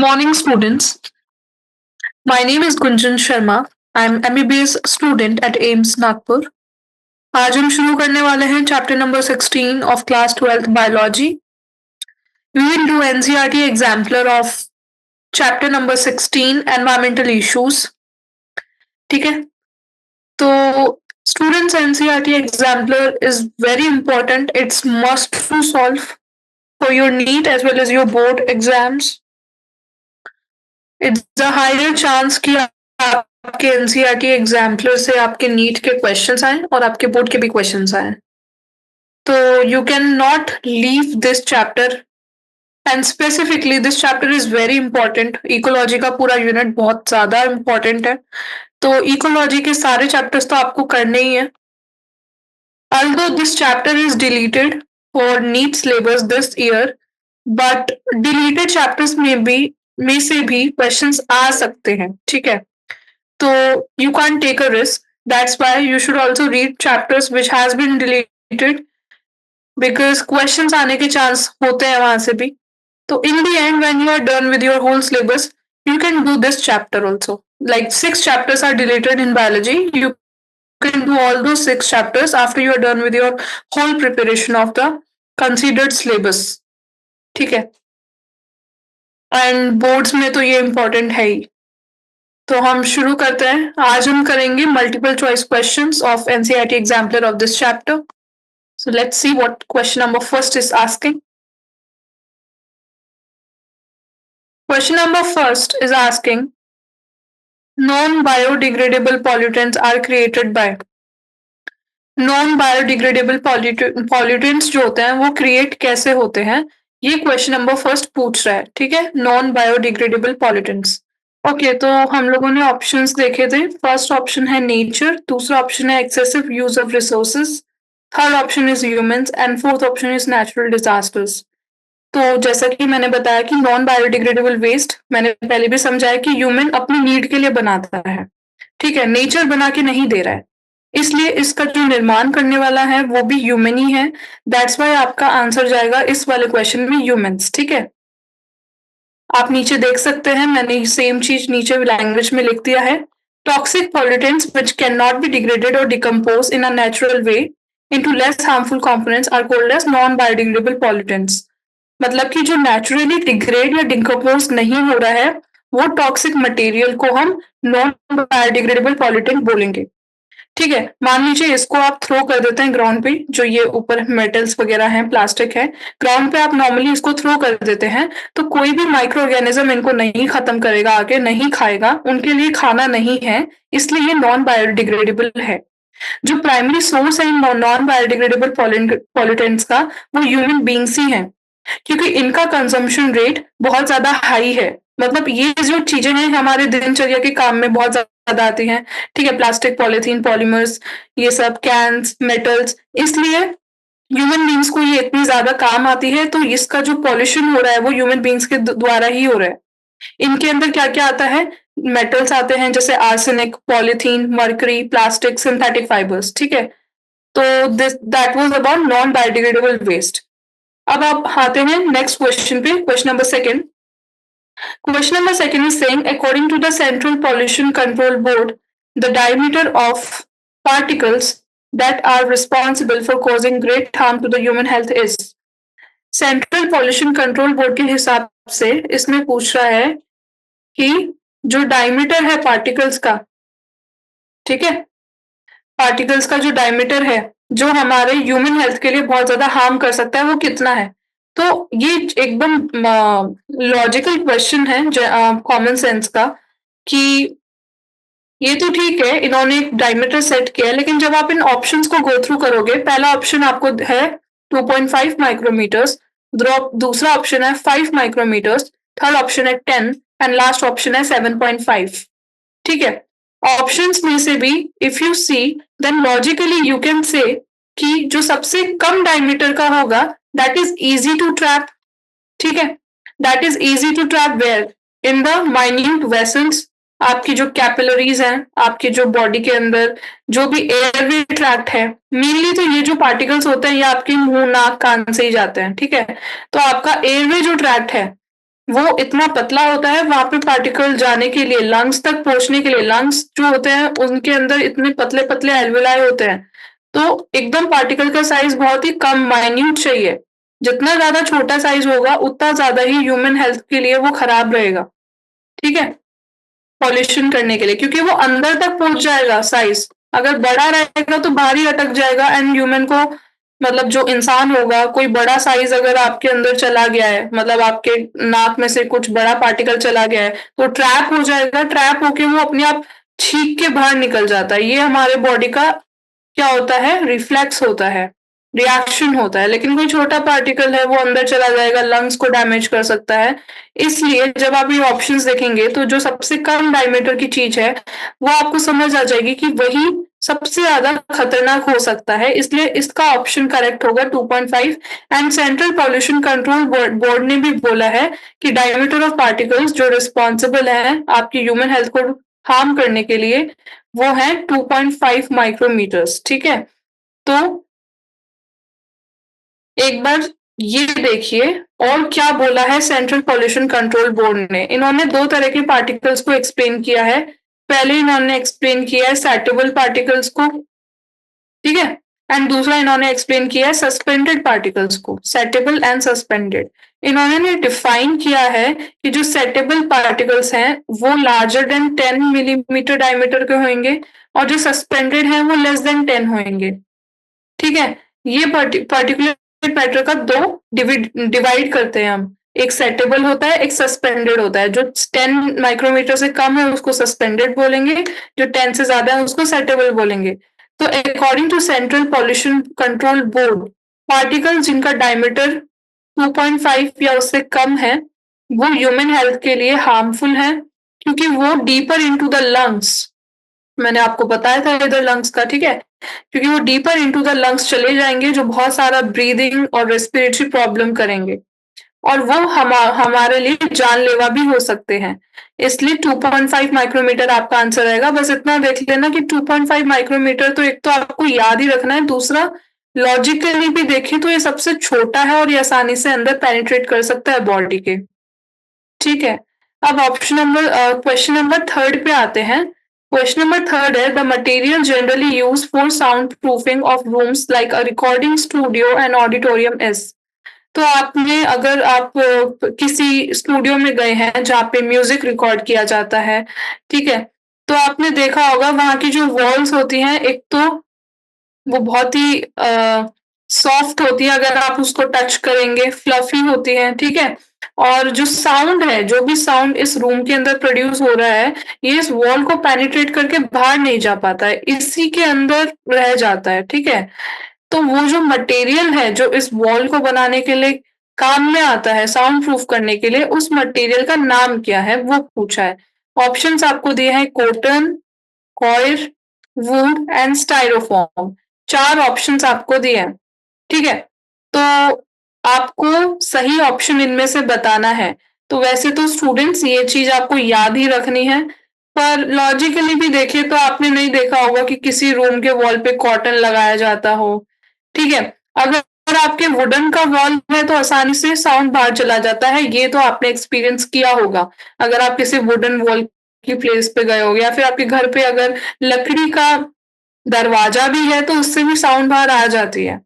morning, students. My name is Gunjan Sharma. I'm MBBS student at AIMS Nagpur. आज हम शुरू करने वाले हैं chapter number 16 of class 12th biology. We will do NCERT exemplar of chapter number 16 environmental issues. ठीक है. तो students NCERT exemplar is very important. It's must to solve for your NEET as well as your board exams. It's a higher chance कि आपके NCERT exemplar से आपके NEET के questions आए और आपके बोर्ड के भी क्वेश्चंस आए. तो you can not leave this chapter and specifically this chapter is very important. Ecology का पूरा यूनिट बहुत ज्यादा इंपॉर्टेंट है. तो इकोलॉजी के सारे चैप्टर्स तो आपको करने ही है. Although this chapter is deleted for NEET syllabus this year, but deleted chapters में से भी क्वेश्चंस आ सकते हैं. ठीक है. तो you can't take a risk. That's why you should also read chapters which has been deleted because questions आने के chance होते हैं वहां से भी. तो in the end, when you are done with your whole syllabus, you can do this chapter also. Like 6 chapters are deleted in biology. You can do all those 6 chapters after you are done with your whole preparation of the considered syllabus. ठीक है. And boards में तो ये important है ही. तो हम शुरू करते हैं. आज हम करेंगे multiple choice questions of NCERT exemplar of this chapter. So let's see what question number first is asking. Question number first is asking, non-biodegradable pollutants are created by. Non-biodegradable pollutants जो होते हैं वो create कैसे होते हैं, ये question number first पूछ रहा है. ठीक है. Non biodegradable pollutants. ओके, तो हम लोगों ने ऑप्शंस देखे थे. फर्स्ट ऑप्शन है नेचर, दूसरा ऑप्शन है excessive use of resources, third option is humans and fourth option is natural disasters. तो जैसा कि मैंने बताया कि नॉन बायोडिग्रेडेबल वेस्ट मैंने पहले भी समझाया कि ह्यूमन अपनी नीड के लिए बनाता है. ठीक है. नेचर बना के नहीं दे रहा है, इसलिए इसका जो निर्माण करने वाला है वो भी ह्यूमन ही है. दैट्स वाई आपका आंसर जाएगा इस वाले क्वेश्चन में ह्यूमंस. ठीक है. आप नीचे देख सकते हैं, मैंने सेम चीज नीचे लैंग्वेज में लिख दिया है. Toxic pollutants which can not be degraded और decompose in a natural way into less harmful components are called as non biodegradable pollutants. मतलब कि जो नेचुरली डिग्रेड या डिकम्पोज नहीं हो रहा है वो टॉक्सिक मटेरियल को हम नॉन बायोडिग्रेडेबल पॉल्यूटेंट बोलेंगे. ठीक है. मान लीजिए इसको आप थ्रो कर देते हैं ग्राउंड पे, जो ये ऊपर मेटल्स वगैरह हैं, प्लास्टिक है, ग्राउंड पे आप नॉर्मली इसको थ्रो कर देते हैं, तो कोई भी माइक्रो ऑर्गेनिज्म इनको नहीं खत्म करेगा, आगे नहीं खाएगा, उनके लिए खाना नहीं है, इसलिए ये नॉन बायोडिग्रेडेबल है. जो प्राइमरी सोर्स है नॉन बायोडिग्रेडेबल पॉल्यूटेंट्स का वो ह्यूमन बींग्स ही हैं, क्योंकि इनका कंजम्पशन रेट बहुत ज्यादा हाई है. मतलब ये जो चीजें हैं हमारे दिनचर्या के काम में बहुत ज्यादा आती हैं. ठीक है. प्लास्टिक, पॉलिथीन, पॉलीमर्स, ये सब कैंस, मेटल्स, इसलिए ह्यूमन बींग्स को ये इतनी ज्यादा काम आती है. तो इसका जो पॉल्यूशन हो रहा है वो ह्यूमन बींग्स के द्वारा ही हो रहा है. इनके अंदर क्या क्या आता है, मेटल्स आते हैं जैसे arsenic, polythene, mercury, plastic, synthetic fibres. ठीक है. तो that was about non biodegradable waste. अब आप आते हैं नेक्स्ट क्वेश्चन पे. Question number second. Question number second is saying, according to the Central Pollution Control Board, the diameter of particles that are responsible for causing great harm to the human health is. Central Pollution Control Board के हिसाब से इसमें पूछ रहा है कि जो diameter है पार्टिकल्स का, ठीक है, पार्टिकल्स का जो डायमीटर है जो हमारे ह्यूमन हेल्थ के लिए बहुत ज्यादा हार्म कर सकता है वो कितना है. तो ये एकदम लॉजिकल क्वेश्चन है कॉमन सेंस का कि ये तो ठीक है, इन्होंने एक डायमीटर सेट किया, लेकिन जब आप इन ऑप्शंस को गो थ्रू करोगे, पहला ऑप्शन आपको है 2.5 माइक्रोमीटर्स, दूसरा ऑप्शन है 5 माइक्रोमीटर्स, थर्ड ऑप्शन है 10 एंड लास्ट ऑप्शन है 7.5. ठीक है. ऑप्शंस में से भी if you see then logically you can say कि जो सबसे कम डायमीटर का होगा that is easy to trap. ठीक है. That is easy to trap where in the minute vessels. आपकी जो कैपिलरीज हैं, आपके जो बॉडी के अंदर जो भी एयरवे ट्रैक्ट है, मेनली तो ये जो पार्टिकल्स होते हैं ये आपके मुंह, नाक, कान से ही जाते हैं. ठीक है. तो आपका एयरवे जो ट्रैक्ट है वो इतना पतला होता है, वहां पे पार्टिकल जाने के लिए, लंग्स तक पहुंचने के लिए, लंग्स जो होते हैं उनके अंदर इतने पतले पतले एल्वेलाई होते हैं, तो एकदम पार्टिकल का साइज बहुत ही कम, माइन्यूट चाहिए। जितना ज्यादा छोटा साइज होगा उतना ज्यादा ही ह्यूमन हेल्थ के लिए वो खराब रहेगा। ठीक है, पॉल्यूशन करने के लिए, क्योंकि वो अंदर तक पहुंच जाएगा साइज। अगर बड़ा रहेगा तो बाहर ही अटक जाएगा, एंड ह्यूमन को, मतलब जो इंसान होगा, कोई बड़ा साइज अगर आपके अंदर चला गया है, मतलब आपके नाक में से कुछ बड़ा पार्टिकल चला गया है, तो ट्रैप हो जाएगा, ट्रैप होके वो अपने आप छींक के बाहर निकल जाता है। ये हमारे बॉडी का क्या होता है, रिफ्लेक्स होता है, रिएक्शन होता है। लेकिन कोई छोटा पार्टिकल है, वो अंदर चला जाएगा, लंग्स को डैमेज कर सकता है। इसलिए जब आप ये ऑप्शंस देखेंगे तो जो सबसे कम डायमीटर की चीज है वो आपको समझ आ जाएगी कि वही सबसे ज्यादा खतरनाक हो सकता है। इसलिए इसका ऑप्शन करेक्ट होगा 2.5। And central Pollution Control board ने भी बोला है कि डायमीटर ऑफ पार्टिकल्स जो रिस्पॉन्सिबल है आपकी ह्यूमन हेल्थ को हार्म करने के लिए, वो है 2.5 माइक्रोमीटर्स। ठीक है, तो एक बार ये देखिए और क्या बोला है सेंट्रल पॉल्यूशन कंट्रोल बोर्ड ने। इन्होंने दो तरह के पार्टिकल्स को एक्सप्लेन किया है। पहले इन्होंने एक्सप्लेन किया है सेटेबल पार्टिकल्स को, ठीक है, एंड दूसरा इन्होंने एक्सप्लेन किया है सस्पेंडेड पार्टिकल्स को, सेटेबल एंड सस्पेंडेड। इन्होंने डिफाइन किया है कि जो सेटेबल पार्टिकल्स हैं वो लार्जर देन 10 मिलीमीटर डायमीटर के होंगे, और जो सस्पेंडेड हैं वो लेस देन 10 होंगे। ठीक है, ये पर्टिकुलर मैटर का दो डिवाइड करते हैं हम। एक सेटेबल होता है, एक सस्पेंडेड होता है। जो 10 माइक्रोमीटर से कम है उसको सस्पेंडेड बोलेंगे, जो 10 से ज्यादा है उसको सेटेबल बोलेंगे। तो according to Central Pollution Control Board, particle जिनका डायमीटर 2.5 या उससे कम है वो ह्यूमन हेल्थ के लिए हार्मफुल है, क्योंकि वो डीपर इनटू द लंग्स, मैंने आपको बताया था इधर लंग्स का, ठीक है, क्योंकि वो डीपर इनटू द लंग्स चले जाएंगे, जो बहुत सारा ब्रीदिंग और रेस्पिरेटरी प्रॉब्लम करेंगे, और वो हमारे लिए जानलेवा भी हो सकते हैं। इसलिए 2.5 माइक्रोमीटर आपका आंसर रहेगा। बस इतना देख लेना कि 2.5 माइक्रोमीटर तो एक तो आपको याद ही रखना है, दूसरा लॉजिकली भी देखें तो ये सबसे छोटा है और ये आसानी से अंदर पेनिट्रेट कर सकता है बॉडी के। ठीक है, अब क्वेश्चन नंबर थर्ड पे आते हैं। क्वेश्चन नंबर थर्ड है, the material generally use for sound proofing of rooms like a recording studio and auditorium is. तो आपने, अगर आप किसी स्टूडियो में गए हैं जहाँ पे म्यूजिक रिकॉर्ड किया जाता है, ठीक है, तो आपने देखा होगा वहां की जो वॉल्स होती हैं, एक तो वो बहुत ही सॉफ्ट होती है, अगर आप उसको टच करेंगे फ्लफी होती है, ठीक है, और जो साउंड है, जो भी साउंड इस रूम के अंदर प्रोड्यूस हो रहा है, ये इस वॉल को पेनिट्रेट करके बाहर नहीं जा पाता है, इसी के अंदर रह जाता है। ठीक है, तो वो जो मटेरियल है जो इस वॉल को बनाने के लिए काम में आता है, साउंड प्रूफ करने के लिए, उस मटेरियल का नाम क्या है वो पूछा है। ऑप्शंस आपको दिए हैं कॉटन, कॉयर, वुड एंड स्टाइरोफॉर्म। चार ऑप्शंस आपको दिए हैं, ठीक है, तो आपको सही ऑप्शन इनमें से बताना है। तो वैसे तो स्टूडेंट्स ये चीज आपको याद ही रखनी है, पर लॉजिकली भी देखें तो आपने नहीं देखा होगा कि किसी रूम के वॉल पे कॉटन लगाया जाता हो। ठीक है, अगर आपके वुडन का वॉल है तो आसानी से साउंड बाहर चला जाता है, ये तो आपने एक्सपीरियंस किया होगा। अगर आप किसी वुडन वॉल की प्लेस पे गए हो, या फिर आपके घर पे अगर लकड़ी का दरवाजा भी है तो उससे भी साउंड बाहर आ जाती है।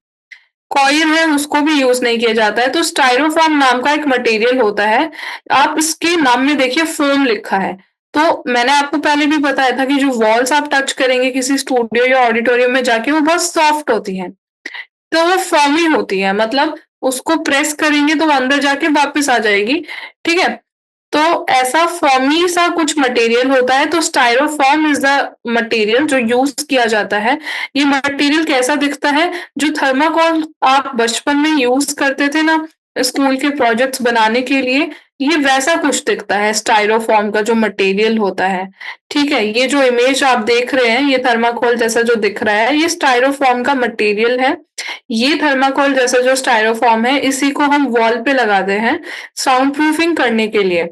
कॉइल है उसको भी यूज नहीं किया जाता है। तो स्टाइरोफॉर्म नाम का एक मटेरियल होता है, आप इसके नाम में देखिए फोम लिखा है। तो मैंने आपको पहले भी बताया था कि जो वॉल्स आप टच करेंगे किसी स्टूडियो या ऑडिटोरियम में जाके, वो बहुत सॉफ्ट होती हैं, तो वो फॉर्मी होती है, मतलब उसको प्रेस करेंगे तो वो अंदर जाके वापस आ जाएगी। ठीक है, तो ऐसा फॉर्मी सा कुछ मटेरियल होता है। तो स्टाइरोफॉर्म इज द मटेरियल जो यूज किया जाता है। ये मटेरियल कैसा दिखता है, जो थर्माकोल आप बचपन में यूज करते थे ना स्कूल के प्रोजेक्ट्स बनाने के लिए, ये वैसा कुछ दिखता है स्टाइरोफॉर्म का जो मटेरियल होता है। ठीक है, ये जो इमेज आप देख रहे हैं, ये थर्माकोल जैसा जो दिख रहा है, ये स्टाइरोफॉर्म का मटेरियल है। ये थर्माकोल जैसा जो स्टाइरोफॉर्म है, इसी को हम वॉल पे लगाते हैं साउंड प्रूफिंग करने के लिए।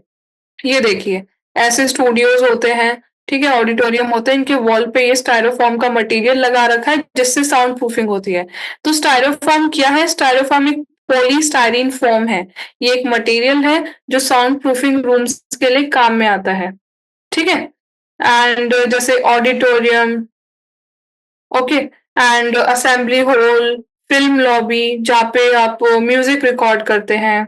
ये देखिए, ऐसे स्टूडियोज होते हैं, ठीक है, ऑडिटोरियम होते हैं, इनके वॉल पे ये स्टाइरोफॉर्म का मटेरियल लगा रखा है जिससे साउंड प्रूफिंग होती है। तो स्टाइरोफॉर्म क्या है, स्टाइरोफॉर्म एक पॉलीस्टाइरीन फोम है। ये एक मटेरियल है जो साउंड प्रूफिंग रूम्स के लिए काम में आता है। ठीक है। एंड जैसे auditorium, okay, and assembly hall, film lobby जहाँ पे आप म्यूजिक रिकॉर्ड करते हैं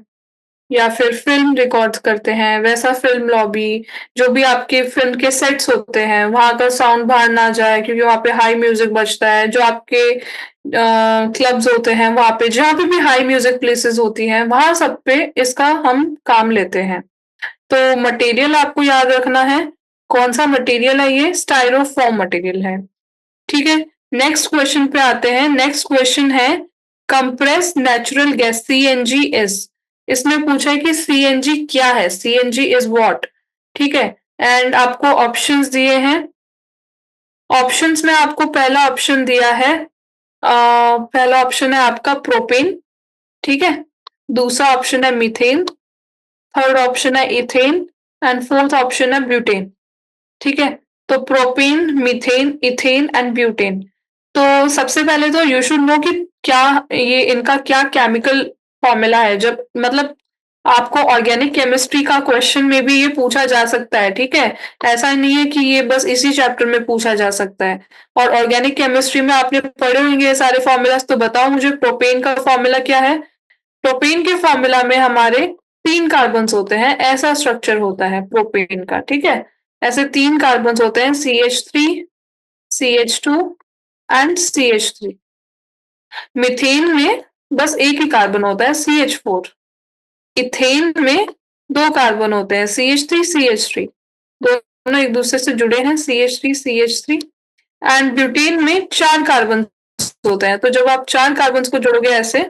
या फिर फ़िल्म रिकॉर्ड करते हैं, वैसा फ़िल्म लॉबी, जो भी आपके फ़िल्म के सेट्स होते हैं, वहाँ का साउंड बाहर ना जाए क्योंकि वहाँ पे हाई म्यूज़िक बजता है। जो आपके क्लब्स होते हैं, वहाँ पे जहाँ पे भी हाई म्यूज़िक प्लेसेस होती हैं, वहाँ सब पे इसका हम काम लेते हैं। तो मटेरियल आपको याद रखना है, कौन-सा मटेरियल है ये? स्टाइरोफ़ोम मटेरियल है। ठीक है, नेक्स्ट क्वेश्चन पे आते हैं। नेक्स्ट क्वेश्चन है compressed natural gas CNG is. इसमें पूछा है कि सीएनजी क्या है? CNG is what? ठीक है, एंड आपको ऑप्शंस दिए हैं। ऑप्शंस में आपको पहला ऑप्शन दिया है, पहला ऑप्शन है आपका प्रोपेन। ठीक है, दूसरा ऑप्शन है मीथेन, थर्ड ऑप्शन है इथेन एंड फोर्थ ऑप्शन है ब्यूटेन। ठीक है, तो propane, methane, ethane and butane. तो सबसे पहले तो यू शुड नो कि क्या ये इनका क्या केमिकल फॉर्मूला है। जब मतलब आपको ऑर्गेनिक केमिस्ट्री का क्वेश्चन में भी ये पूछा जा सकता है। ठीक है, ऐसा नहीं है कि ये बस इसी चैप्टर में पूछा जा सकता है। और ऑर्गेनिक केमिस्ट्री में आपने पढ़े होंगे ये सारे फॉर्मूलाज, तो बताओ मुझे प्रोपेन का फॉर्मूला क्या है? प्रोपेन के फॉर्मूला में हमारे 3 कार्बन्स होते हैं, ऐसा स्ट्रक्चर होता है प्रोपेन का। ठीक है, ऐसे 3 कार्बन्स होते हैं, CH3, CH2 and CH3। Methane में बस एक ही कार्बन होता है, CH4। इथेन में 2 कार्बन होते हैं, CH3, CH3। दोनों एक दूसरे से जुड़े हैं, CH3, CH3। एंड ब्यूटेन में 4 कार्बन होते हैं। तो जब आप 4 कार्बन को जोड़ोगे ऐसे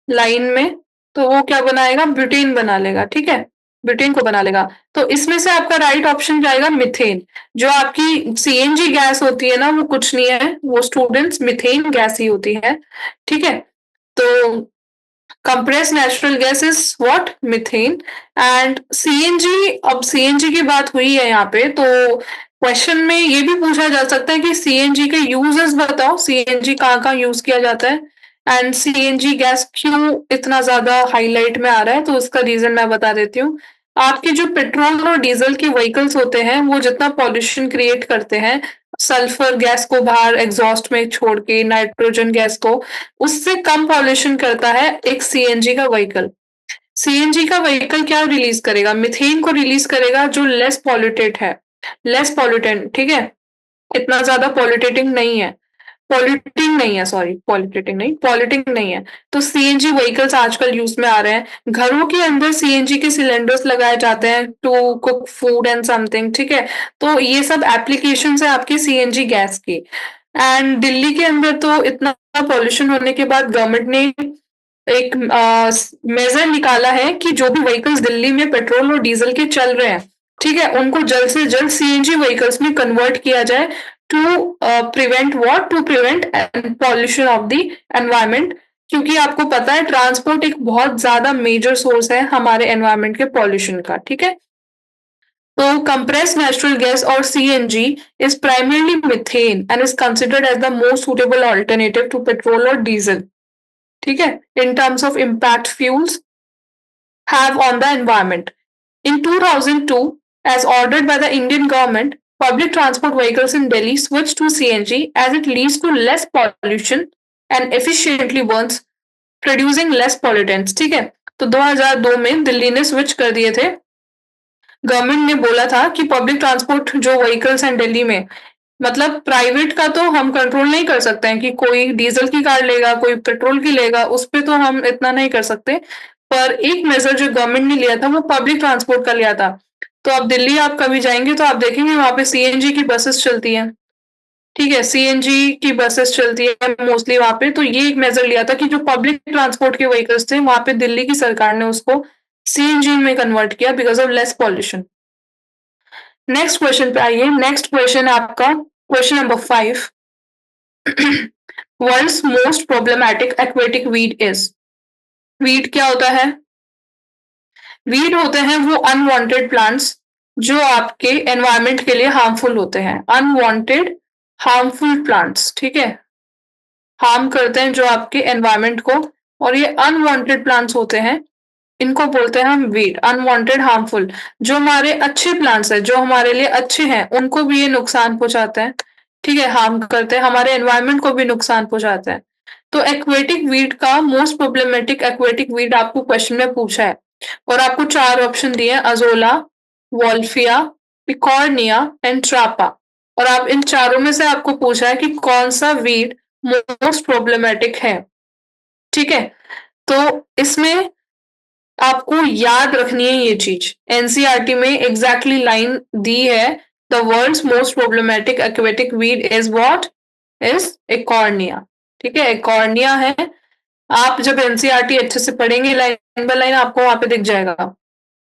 लाइन में, तो वो क्या बनाएगा? ब्यूटेन बना लेगा। ठीक है, ब्यूटेन को बना लेगा। तो इसमें से आपका राइट ऑप्शन जाएगा मिथेन। जो आपकी सीएनजी गैस होती है ना, वो कुछ नहीं है, वो स्टूडेंट्स मिथेन गैस ही होती है। ठीक है, तो compress natural gas is what? Methane. And CNG, अब सीएनजी की बात हुई है यहाँ पे, तो क्वेश्चन में ये भी पूछा जा सकता है कि सीएनजी के यूजेस बताओ, सीएनजी कहाँ-कहाँ यूज किया जाता है एंड सीएनजी गैस क्यों इतना ज्यादा हाईलाइट में आ रहा है? तो उसका रीजन मैं बता देती हूँ। आपके जो पेट्रोल और डीजल के व्हीकल्स होते हैं, वो जितना पॉल्यूशन क्रिएट करते हैं, सल्फर गैस को बाहर एग्जॉस्ट में छोड़ के नाइट्रोजन गैस को, उससे कम पॉल्यूशन करता है एक सीएनजी का व्हीकल। सीएनजी का व्हीकल क्या रिलीज करेगा? मिथेन को रिलीज करेगा, जो लेस पॉल्यूटेड है, लेस पॉल्यूटेंट। ठीक है, इतना ज्यादा पॉल्यूटेटिंग नहीं है, पॉल्यूटिंग नहीं है, सॉरी, पॉल्यूटेटिंग नहीं, पॉल्यूटिंग नहीं है। तो सीएनजी व्हीकल्स आजकल यूज में आ रहे हैं। घरों के अंदर सीएनजी के सिलेंडर्स लगाए जाते हैं to cook food and something. ठीक है, तो ये सब एप्लीकेशन है आपकी सीएनजी गैस की। एंड दिल्ली के अंदर तो इतना पॉल्यूशन होने के बाद गवर्नमेंट ने एक मेजर निकाला है कि जो भी व्हीकल्स दिल्ली में पेट्रोल और डीजल के चल रहे हैं, ठीक है, उनको जल्द से जल्द सीएनजी व्हीकल्स में कन्वर्ट किया जाए to prevent what? To prevent pollution of the environment. क्योंकि आपको पता है ट्रांसपोर्ट एक बहुत ज्यादा मेजर सोर्स है हमारे एनवायरमेंट के पॉल्यूशन का। ठीक है, तो compressed natural gas or CNG is primarily methane and is considered as the most suitable alternative to petrol or diesel. ठीक है, in terms of impact fuels have on the environment. In 2002, as ordered by the Indian government, public transport vehicles in Delhi switched to CNG as it leads to less pollution and efficiently burns, producing less pollutants. ठीक है, तो 2002 में दिल्ली ने switch कर दिए थे। Government ने बोला था कि पब्लिक ट्रांसपोर्ट जो व्हीकल्स हैं दिल्ली में, मतलब प्राइवेट का तो हम कंट्रोल नहीं कर सकते हैं कि कोई डीजल की कार लेगा, कोई पेट्रोल की लेगा, उस पे तो हम इतना नहीं कर सकते। पर एक मेजर जो गवर्नमेंट ने लिया था वो पब्लिक ट्रांसपोर्ट का लिया था। तो अब दिल्ली आप कभी जाएंगे तो आप देखेंगे वहां पे सीएनजी की बसेस चलती हैं। ठीक है, सीएनजी की बसेस चलती है मोस्टली वहां पे। तो ये एक मेजर लिया था कि जो पब्लिक ट्रांसपोर्ट के व्हीकल्स थे, वहां पे दिल्ली की सरकार ने उसको सीएनजी में कन्वर्ट किया because of less pollution. Next question पे आइए। नेक्स्ट क्वेश्चन है आपका question number 5। World's most problematic aquatic weed is. Weed क्या होता है? वीड होते हैं वो अनवांटेड प्लांट्स जो आपके एनवायरमेंट के लिए हार्मफुल होते हैं। अनवांटेड हार्मफुल प्लांट्स, ठीक है, हार्म करते हैं जो आपके एनवायरमेंट को और ये अनवांटेड प्लांट्स होते हैं, इनको बोलते हैं हम वीड, अनवांटेड हार्मफुल। जो हमारे अच्छे प्लांट्स हैं, जो हमारे लिए अच्छे हैं, उनको भी ये नुकसान पहुंचाते हैं, ठीक है, हार्म करते हैं, हमारे एनवायरनमेंट को भी नुकसान पहुंचाते हैं। तो एक्वेटिक वीड का मोस्ट प्रॉब्लमेटिक एक्वेटिक वीड आपको क्वेश्चन में पूछा है और आपको 4 ऑप्शन दिए हैं, अजोला, वॉल्फिया, पिकॉर्निया एंड ट्रापा। और आप इन चारों में से आपको पूछा है कि कौन सा वीड मोस्ट प्रॉब्लमेटिक है, ठीक है। तो इसमें आपको याद रखनी है ये चीज, एनसीईआरटी में एग्जैक्टली लाइन दी है, the world's most problematic aquatic weed is what, is Eichhornia, ठीक है, एकॉर्निया है। आप जब एनसीईआरटी अच्छे से पढ़ेंगे लाइन बाय लाइन आपको वहां पे दिख जाएगा,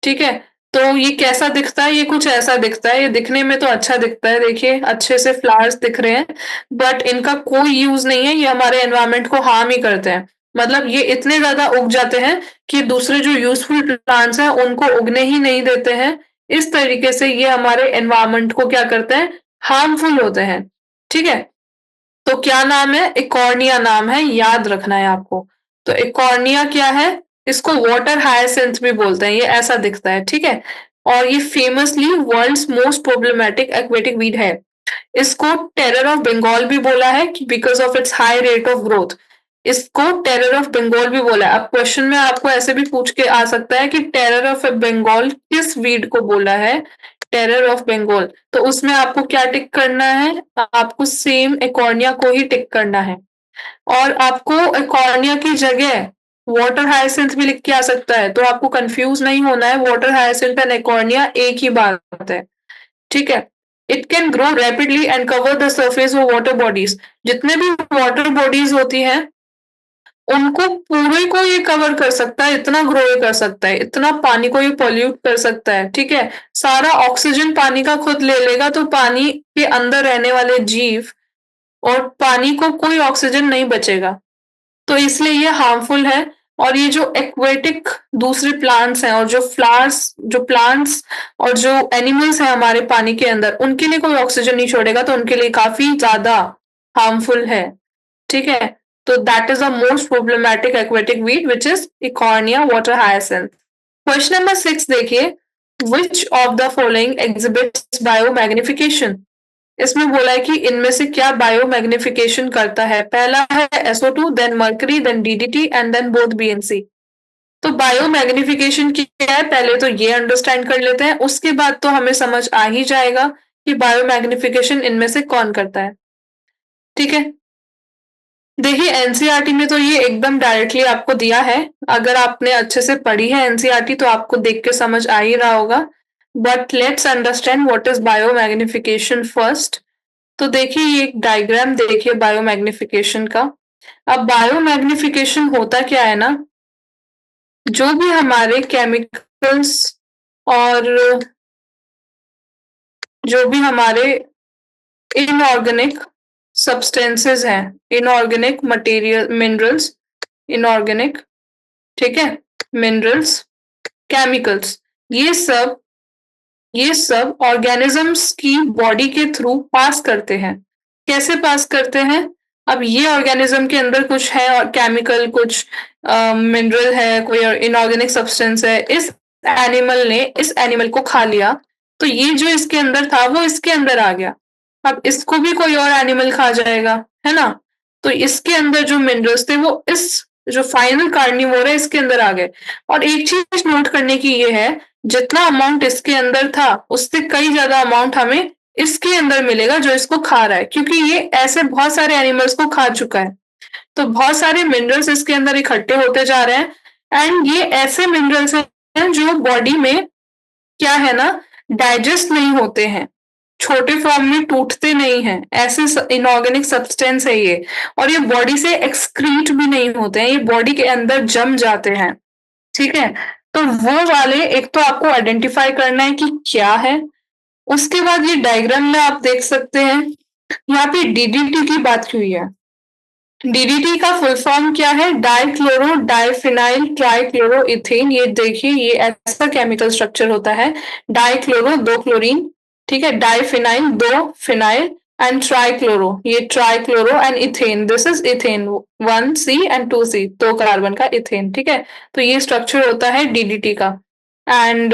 ठीक है। तो ये कैसा दिखता है, ये कुछ ऐसा दिखता है, ये दिखने में तो अच्छा दिखता है, देखिए अच्छे से फ्लावर्स दिख रहे हैं, बट इनका कोई यूज नहीं है, ये हमारे एनवायरनमेंट को हार्म ही करते हैं। मतलब ये इतने ज्यादा उग जाते हैं कि दूसरे जो यूजफुल प्लांट्स हैं उनको उगने ही नहीं देते हैं। इस तरीके से ये हमारे एनवायरनमेंट को क्या करते हैं, हार्मफुल होते हैं, ठीक है। तो क्या नाम है, इकॉर्निया नाम है, याद रखना है आपको। तो इकॉर्निया क्या है, इसको वाटर हायसिंथ भी बोलते हैं, ये ऐसा दिखता है, ठीक है। और ये famously world's most problematic aquatic weed है। इसको टेरर ऑफ बंगाल भी बोला है because of its high rate of growth. इसको टेरर ऑफ बंगाल भी बोला है। अब क्वेश्चन में आपको ऐसे भी पूछ के आ सकता है कि टेरर ऑफ बंगाल किस वीड को बोला है, टेरर ऑफ बंगाल। तो उसमें आपको क्या टिक करना है, आपको सेम एकॉर्निया को ही टिक करना है। और आपको एकॉर्निया की जगह वाटर हायसिंथ भी लिख के आ सकता है, तो आपको कंफ्यूज नहीं होना है, वाटर हायसिंथ एंड एकॉर्निया एक ही बात है, ठीक है। It can grow rapidly and cover the surface of water bodies. जितने भी वाटर बॉडीज होती हैं उनको पूरे को ये कवर कर सकता है, इतना ग्रो ये कर सकता है, इतना पानी को ये पॉल्यूट कर सकता है, ठीक है। सारा ऑक्सीजन पानी का खुद ले लेगा, तो पानी के अंदर रहने वाले जीव और पानी को कोई ऑक्सीजन नहीं बचेगा, तो इसलिए ये हार्मफुल है। और ये जो एक्वेटिक दूसरे प्लांट्स हैं और जो फ्लावर्स, जो प्लांट्स और जो एनिमल्स हैं हमारे पानी के अंदर, उनके लिए कोई ऑक्सीजन नहीं छोड़ेगा, तो उनके लिए काफी ज्यादा हार्मफुल है, ठीक है। तो that is the most problematic aquatic weed which is Eichhornia water hyacinth. Question number 6 देखिए, which of the following exhibits biomagnification. इसमें बोला है कि इनमें से क्या बायोमैग्निफिकेशन करता है। पहला है SO2, then mercury, then DDT and then both BNC। तो बायोमैग्निफिकेशन क्या है, पहले तो ये अंडरस्टैंड कर लेते हैं, उसके बाद तो हमें समझ आ ही जाएगा कि बायोमैग्निफिकेशन इनमें से कौन करता है, ठीक है। देखिए एनसीईआरटी में तो ये एकदम डायरेक्टली आपको दिया है, अगर आपने अच्छे से पढ़ी है एनसीईआरटी तो आपको देख के समझ आ ही रहा होगा, but let's understand what is biomagnification first. तो देखिए ये एक डायग्राम देखिए बायोमैग्निफिकेशन का। अब बायोमैग्निफिकेशन होता क्या है ना, जो भी हमारे केमिकल्स और जो भी हमारे इनऑर्गेनिक सब्सटेंसेस हैं, इनऑर्गेनिक मटेरियल, मिनरल्स, इनऑर्गेनिक, ठीक है, मिनरल्स, केमिकल्स, ये सब ये सब ऑर्गेनिजम्स की बॉडी के थ्रू पास करते हैं। कैसे पास करते हैं, अब ये ऑर्गेनिज्म के अंदर कुछ है और केमिकल, कुछ मिनरल है, कोई इनऑर्गेनिक सब्सटेंस है, इस एनिमल ने इस एनिमल को खा लिया, तो ये जो इसके अंदर था वो इसके अंदर आ गया। अब इसको भी कोई और एनिमल खा जाएगा, है ना। तो इसके अंदर जो मिनरल्स थे वो इस जो फाइनल कार्निवोर है इसके अंदर आ गए। और एक चीज नोट करने की ये है, जितना अमाउंट इसके अंदर था उससे कई ज्यादा अमाउंट हमें इसके अंदर मिलेगा जो इसको खा रहा है, क्योंकि ये ऐसे बहुत सारे एनिमल्स को खा चुका है। तो बहुत सारे मिनरल्स इसके अंदर इकट्ठे होते जा रहे हैं एंड ये ऐसे मिनरल्स हैं जो बॉडी में क्या है ना, डाइजेस्ट नहीं होते हैं, छोटे फॉर्म में टूटते नहीं हैं, ऐसे इनऑर्गेनिक सब्सटेंस है ये। और ये बॉडी से एक्सक्रीट भी नहीं होते हैं, ये बॉडी के अंदर जम जाते हैं, ठीक है। तो वो वाले एक तो आपको आइडेंटिफाई करना है कि क्या है। उसके बाद ये डायग्राम में आप देख सकते हैं, यहाँ पे DDT की बात की हुई है। DDT का फुल फॉर्म क्या है, डाइक्लोरो डाइफिनाइल ट्राइक्लोरोइथेन। ये देखिए ये ऐसा केमिकल स्ट्रक्चर होता है, डाइक्लोरो 2 क्लोरीन, ठीक है, डाइफिनाइल 2 फिनाइल एंड ट्राइक्लोरो, ये trichloro and ethane, this is ethane, 1C and 2C, दो कार्बन का इथेन, ठीक है। तो ये स्ट्रक्चर होता है डीडीटी का। एंड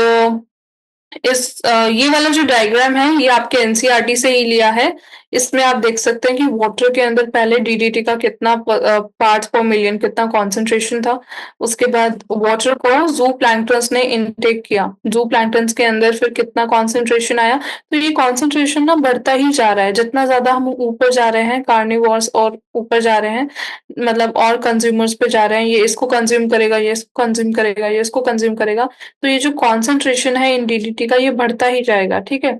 ये वाला जो डायग्राम है ये आपके एनसीईआरटी से ही लिया है। इसमें आप देख सकते हैं कि वाटर के अंदर पहले डीडीटी का कितना पार्ट्स पर मिलियन, कितना कॉन्सेंट्रेशन था। उसके बाद वाटर को जू प्लैंक्टन्स ने इनटेक किया, जू प्लैंक्टन्स के अंदर फिर कितना कॉन्सेंट्रेशन आया। तो ये कॉन्सेंट्रेशन ना बढ़ता ही जा रहा है, जितना ज्यादा हम ऊपर जा रहे हैं, कार्निवोर्स और ऊपर जा रहे हैं, मतलब और कंज्यूमर्स पे जा रहे हैं, ये इसको कंज्यूम करेगा, ये इसको कंज्यूम करेगा, ये इसको कंज्यूम करेगा, तो ये जो कॉन्सेंट्रेशन है इन डीडीटी का ये बढ़ता ही जाएगा, ठीक है।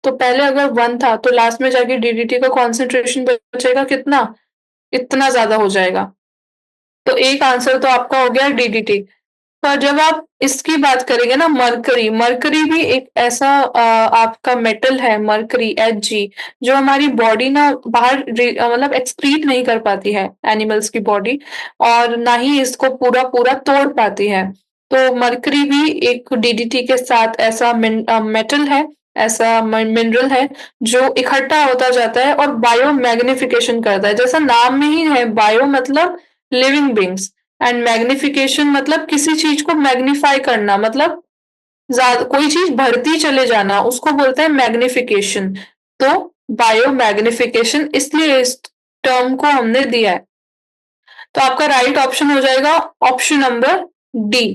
तो पहले अगर 1 था तो लास्ट में जाके डीडीटी का कॉन्सेंट्रेशन बचेगा कितना, इतना ज्यादा हो जाएगा। तो एक आंसर तो आपका हो गया डीडीटी। पर जब आप इसकी बात करेंगे ना, मरकरी, मरकरी भी एक ऐसा आपका मेटल है, मरकरी Hg, जो हमारी बॉडी ना बाहर मतलब एक्सक्रीट नहीं कर पाती है, एनिमल्स की बॉडी, और ना ही इसको पूरा पूरा तोड़ पाती है। तो मरकरी भी एक डीडीटी के साथ ऐसा मेटल है, ऐसा मिनरल है जो इकट्ठा होता जाता है और बायो मैग्निफिकेशन करता है। जैसा नाम में ही है, बायो मतलब लिविंग बींग्स, एंड मैग्निफिकेशन मतलब किसी चीज को मैग्नीफाई करना, मतलब कोई चीज बढ़ती चले जाना, उसको बोलते हैं मैग्निफिकेशन। तो बायो मैग्निफिकेशन, इसलिए इस टर्म को हमने दिया है। तो आपका राइट ऑप्शन हो जाएगा ऑप्शन नंबर डी,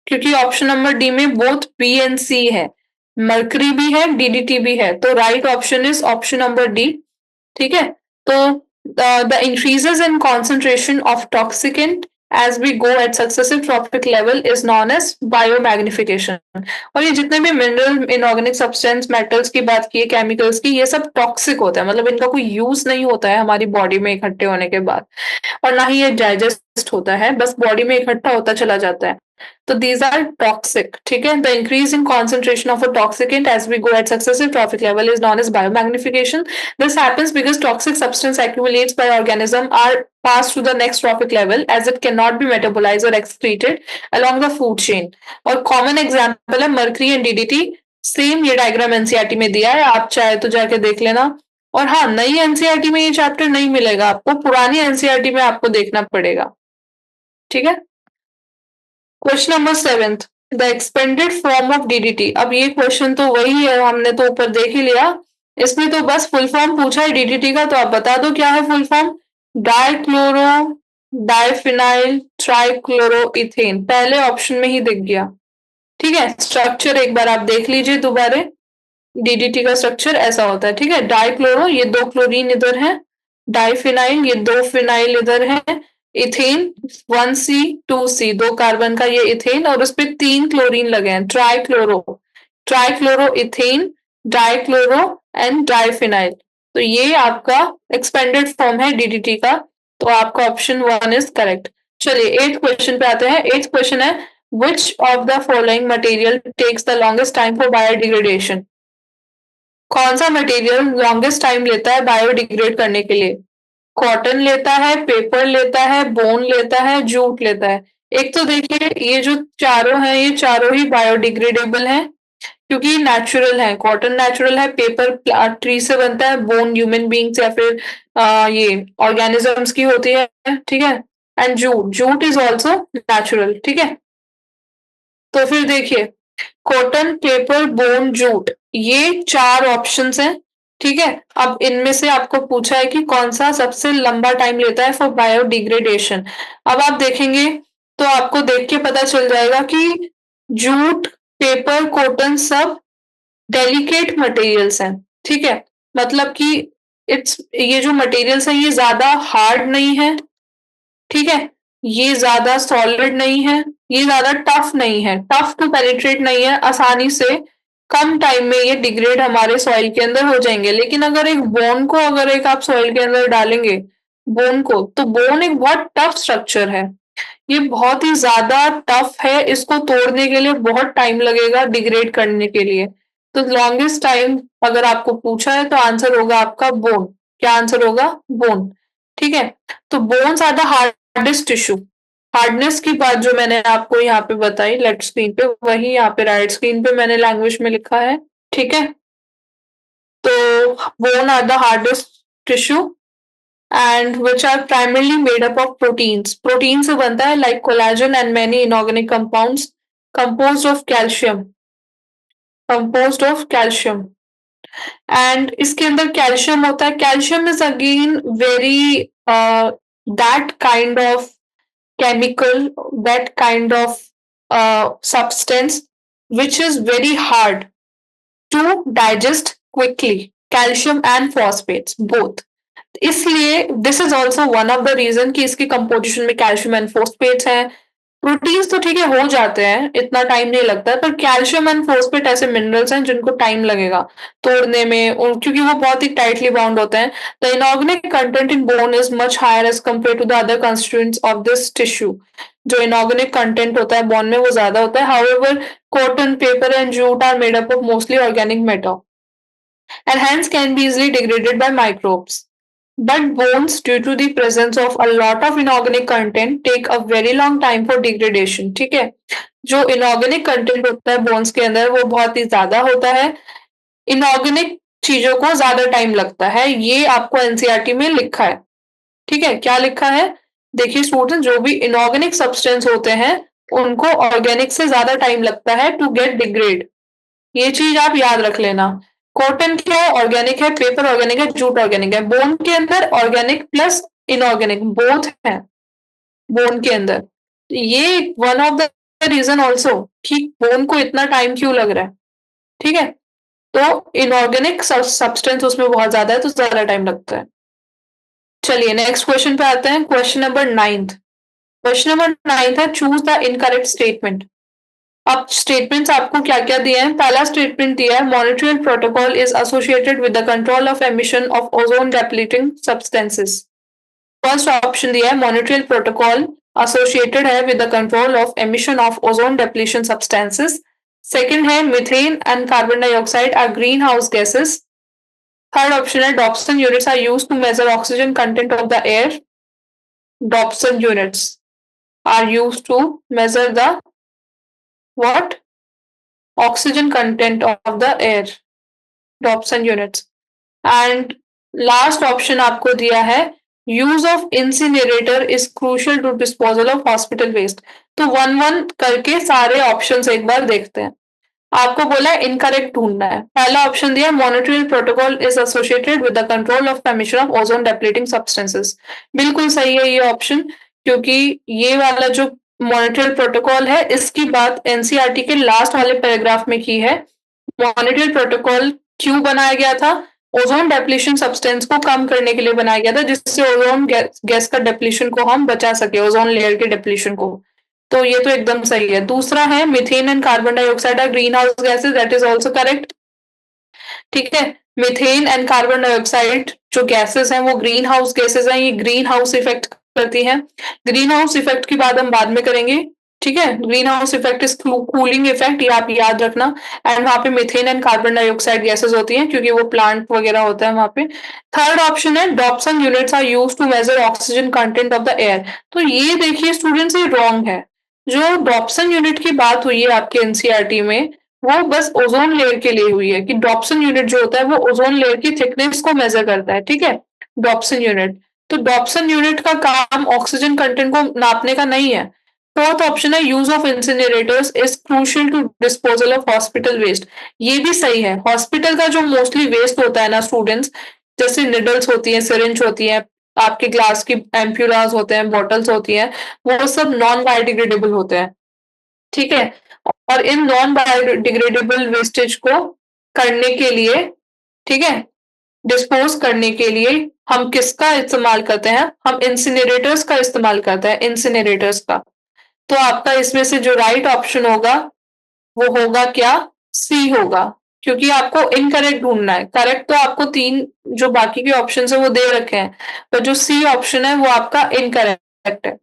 क्योंकि ऑप्शन नंबर डी में बोथ बी एंड सी है, मर्करी भी है, डीडीटी भी है, तो right option is option number D, ठीक है। तो the increases in concentration of toxicant as we go at successive trophic level is known as biomagnification. और ये जितने भी मिनरल, इनऑर्गेनिक सब्सटेंस, मेटल्स की बात की है, केमिकल्स की, ये सब टॉक्सिक होता है, मतलब इनका कोई यूज नहीं होता है हमारी बॉडी में इकट्ठे होने के बाद, और ना ही ये डाइजेस्ट होता है, बस बॉडी में इकट्ठा होता चला जाता है। तो these are toxic, ठीक है। The increase in concentration of a toxicant as we go at successive trophic level is known as biomagnification. This happens because toxic substance accumulates by organism are passed to the next trophic level as it cannot be metabolized or excreted along the food chain. और common example है mercury and DDT। Same ये diagram NCERT में दिया है, आप चाहे तो जाके देख लेना। और हाँ, नई एनसीईआरटी में ये चैप्टर नहीं मिलेगा आपको, पुरानी एनसीईआरटी में आपको देखना पड़ेगा, ठीक है। Question number 7th, the expanded form of DDT. अब ये क्वेश्चन तो वही है, हमने तो ऊपर देख ही लिया, इसमें तो बस फुल फॉर्म पूछा है डीडीटी का, तो आप बता दो क्या है full form. Dichloro diphenyl trichloro ethane, पहले ऑप्शन में ही दिख गया, ठीक है। स्ट्रक्चर एक बार आप देख लीजिए दोबारा, डीडीटी का स्ट्रक्चर ऐसा होता है, ठीक है। डाइक्लोरो, ये दो क्लोरीन इधर है, डाइफिनाइल, ये दो फिनाइल इधर है, इथेन 1C 2C, दो कार्बन का ये इथेन, और उस पर 3 क्लोरीन लगे हैं, trichloro, trichloro ethane, dichloro and diphenyl. तो ये आपका एक्सपेंडेड फॉर्म है डीडीटी का, तो आपका ऑप्शन 1 इज करेक्ट। चलिए 8th क्वेश्चन पे आते हैं। 8th क्वेश्चन है, which of the following material takes the longest time for biodegradation? कौन सा मटेरियल लॉन्गेस्ट टाइम लेता है बायोडिग्रेड करने के लिए? कॉटन लेता है, पेपर लेता है, बोन लेता है, जूट लेता है। एक तो देखिए ये जो चारों हैं, ये चारों ही बायोडिग्रेडेबल हैं, क्योंकि नेचुरल है। कॉटन नेचुरल है, पेपर ट्री से बनता है, बोन ह्यूमन बींग्स या फिर ये ऑर्गेनिजम्स की होती है, ठीक है। And jute, jute is also natural, ठीक है। तो फिर देखिए, कॉटन, पेपर, बोन, जूट, ये 4 ऑप्शंस हैं, ठीक है। अब इनमें से आपको पूछा है कि कौन सा सबसे लंबा टाइम लेता है फॉर बायोडिग्रेडेशन। अब आप देखेंगे तो आपको देख के पता चल जाएगा कि जूट, पेपर, कॉटन सब डेलिकेट मटेरियल्स हैं, ठीक है। मतलब कि ये जो मटेरियल्स हैं ये ज्यादा हार्ड नहीं है, ठीक है। ये ज्यादा सॉलिड नहीं है, ये ज्यादा टफ नहीं है, टफ टू पेनिट्रेट नहीं है, आसानी से कम टाइम में ये डिग्रेड हमारे सॉइल के अंदर हो जाएंगे। लेकिन अगर एक बोन को अगर एक आप सॉइल के अंदर डालेंगे, बोन को, तो बोन एक बहुत टफ स्ट्रक्चर है, ये बहुत ही ज्यादा टफ है, इसको तोड़ने के लिए बहुत टाइम लगेगा डिग्रेड करने के लिए। तो लॉन्गेस्ट टाइम अगर आपको पूछा है तो आंसर होगा आपका बोन। क्या आंसर होगा? बोन, ठीक है। तो bones are the hardest tissue. Hardness की बात जो मैंने आपको यहाँ पे बताई लेफ्ट स्क्रीन पे, वही यहाँ पे राइट स्क्रीन पे मैंने लैंग्वेज में लिखा है, ठीक है। तो bone are the hardest tissue and which are primarily made up of proteins. Protein से बनता है like collagen and many inorganic compounds composed of calcium, composed of calcium. And इसके अंदर कैल्शियम होता है। Calcium is again very that kind of chemical, that kind of substance which is very hard to digest quickly. Calcium and phosphates both. इसलिए this is also one of the reason कि इसकी composition में calcium and फोस्फेट्स हैं। Proteins तो ठीक है हो जाते हैं, इतना टाइम नहीं लगता, पर कैल्शियम एंड फोस्फेट ऐसे मिनरल्स हैं जिनको टाइम लगेगा तोड़ने में, क्योंकि वो बहुत ही टाइटली बाउंड होते हैं। The inorganic content in bone is much higher as compare to the other constituents of this tissue. जो इनऑर्गेनिक कंटेंट होता है बोन में वो ज्यादा होता है। However cotton, paper and jute are made up of mostly organic matter and hence can be easily degraded by microbes. But bones, due to the presence of a lot of inorganic content, take a very long time for degradation. ठीक है, जो inorganic content होता है bones के अंदर वो बहुत ही ज्यादा होता है। inorganic चीजों को ज्यादा टाइम लगता है, ये आपको एनसीईआरटी में लिखा है। ठीक है, क्या लिखा है देखिए स्टूडेंट, जो भी इनऑर्गेनिक सब्सटेंस होते हैं उनको ऑर्गेनिक से ज्यादा टाइम लगता है टू गेट डिग्रेड। ये चीज आप याद रख लेना। कॉटन क्या है, ऑर्गेनिक है, पेपर ऑर्गेनिक है, जूट ऑर्गेनिक है। बोन के अंदर ऑर्गेनिक प्लस इनऑर्गेनिक बोथ है बोन के अंदर। ये one of the reason also कि बोन को इतना टाइम क्यों लग रहा है। ठीक है, तो इनऑर्गेनिक सब्सटेंस उसमें बहुत ज्यादा है तो ज्यादा टाइम लगता है। चलिए नेक्स्ट क्वेश्चन पे आते हैं। Question number 9। क्वेश्चन नंबर 9 है चूज द इनकरेक्ट स्टेटमेंट। अब स्टेटमेंट्स आपको क्या क्या दिए हैं। पहला स्टेटमेंट दिया है Montreal protocol is associated with the control of emission of ozone depleting substances. First option दिया है मॉनिटरियल प्रोटोकॉल एसोसिएटेड है with the control of emission of ozone depletion substances. Second है methane and carbon dioxide are green house gases. Third option है Dobson units are used to measure oxygen content of the air. Dobson units are used to measure the what oxygen content of the air, Dobson units। and last option आपको दिया है use of incinerator is crucial to disposal of hospital waste। तो one one करके सारे options एक बार देखते हैं। आपको बोला है इनकरेक्ट ढूंढना है। पहला ऑप्शन दिया Montreal protocol is associated with the control of emission of ozone depleting substances. बिल्कुल सही है ये ऑप्शन, क्योंकि ये वाला जो मॉनिटरियल प्रोटोकॉल है इसकी बात एनसीईआरटी के लास्ट वाले पैराग्राफ में की है। मॉनिटरियल प्रोटोकॉल क्यों बनाया गया था, ओजोन डेप्लीशन सब्सटेंस को कम करने के लिए बनाया गया था, जिससे ओजोन गैस का डेप्लीशन को हम बचा सके, ओजोन लेयर के डेप्लीशन को। तो ये तो एकदम सही है। दूसरा है methane and carbon dioxide are green house gases, that is also correct. ठीक है, मीथेन एंड कार्बन डाइऑक्साइड जो गैसेस हैं वो ग्रीन हाउस गैसेस हैं, ये ग्रीन हाउस इफेक्ट करती हैं। ग्रीन हाउस इफेक्ट की बात हम बाद में करेंगे। ठीक है, green house effect is cooling effect, ये आप याद रखना। एंड वहां पे methane and carbon dioxide gases होती हैं क्योंकि वो प्लांट वगैरह होता है वहां पे। थर्ड ऑप्शन है Dobson units are used to measure oxygen content of the air. तो ये देखिए स्टूडेंट्स ये रॉन्ग है। जो डॉप्सन यूनिट की बात हुई है आपके एनसीईआरटी में वो बस ओजोन लेयर के लिए हुई है कि डॉप्सन यूनिट जो होता है वो ओजोन लेयर की थिकनेस को मेजर करता है। ठीक है, डॉप्सन यूनिट। तो डॉप्सन यूनिट का काम ऑक्सीजन कंटेंट को नापने का नहीं है। फोर्थ ऑप्शन है use of incinerators is crucial to disposal of hospital waste. ये भी सही है। हॉस्पिटल का जो मोस्टली वेस्ट होता है ना स्टूडेंट्स, जैसे निडल्स होती है, सिरिंज होती है, आपके ग्लास की एम्प्यूलास होते हैं, बॉटल्स होती हैं, वो सब नॉन बायोडिग्रेडेबल होते हैं। ठीक है, और इन नॉन बायोडिग्रेडेबल वेस्टेज को करने के लिए, ठीक है, डिस्पोज करने के लिए हम किसका इस्तेमाल करते हैं, हम इंसिनरेटर्स का इस्तेमाल करते हैं, इंसिनरेटर्स का। तो आपका इसमें से जो राइट ऑप्शन होगा वो होगा क्या, सी होगा, क्योंकि आपको इनकरेक्ट ढूंढना है। करेक्ट तो आपको तीन जो बाकी के ऑप्शन है वो दे रखे हैं, पर जो सी ऑप्शन है वो आपका इनकरेक्ट है।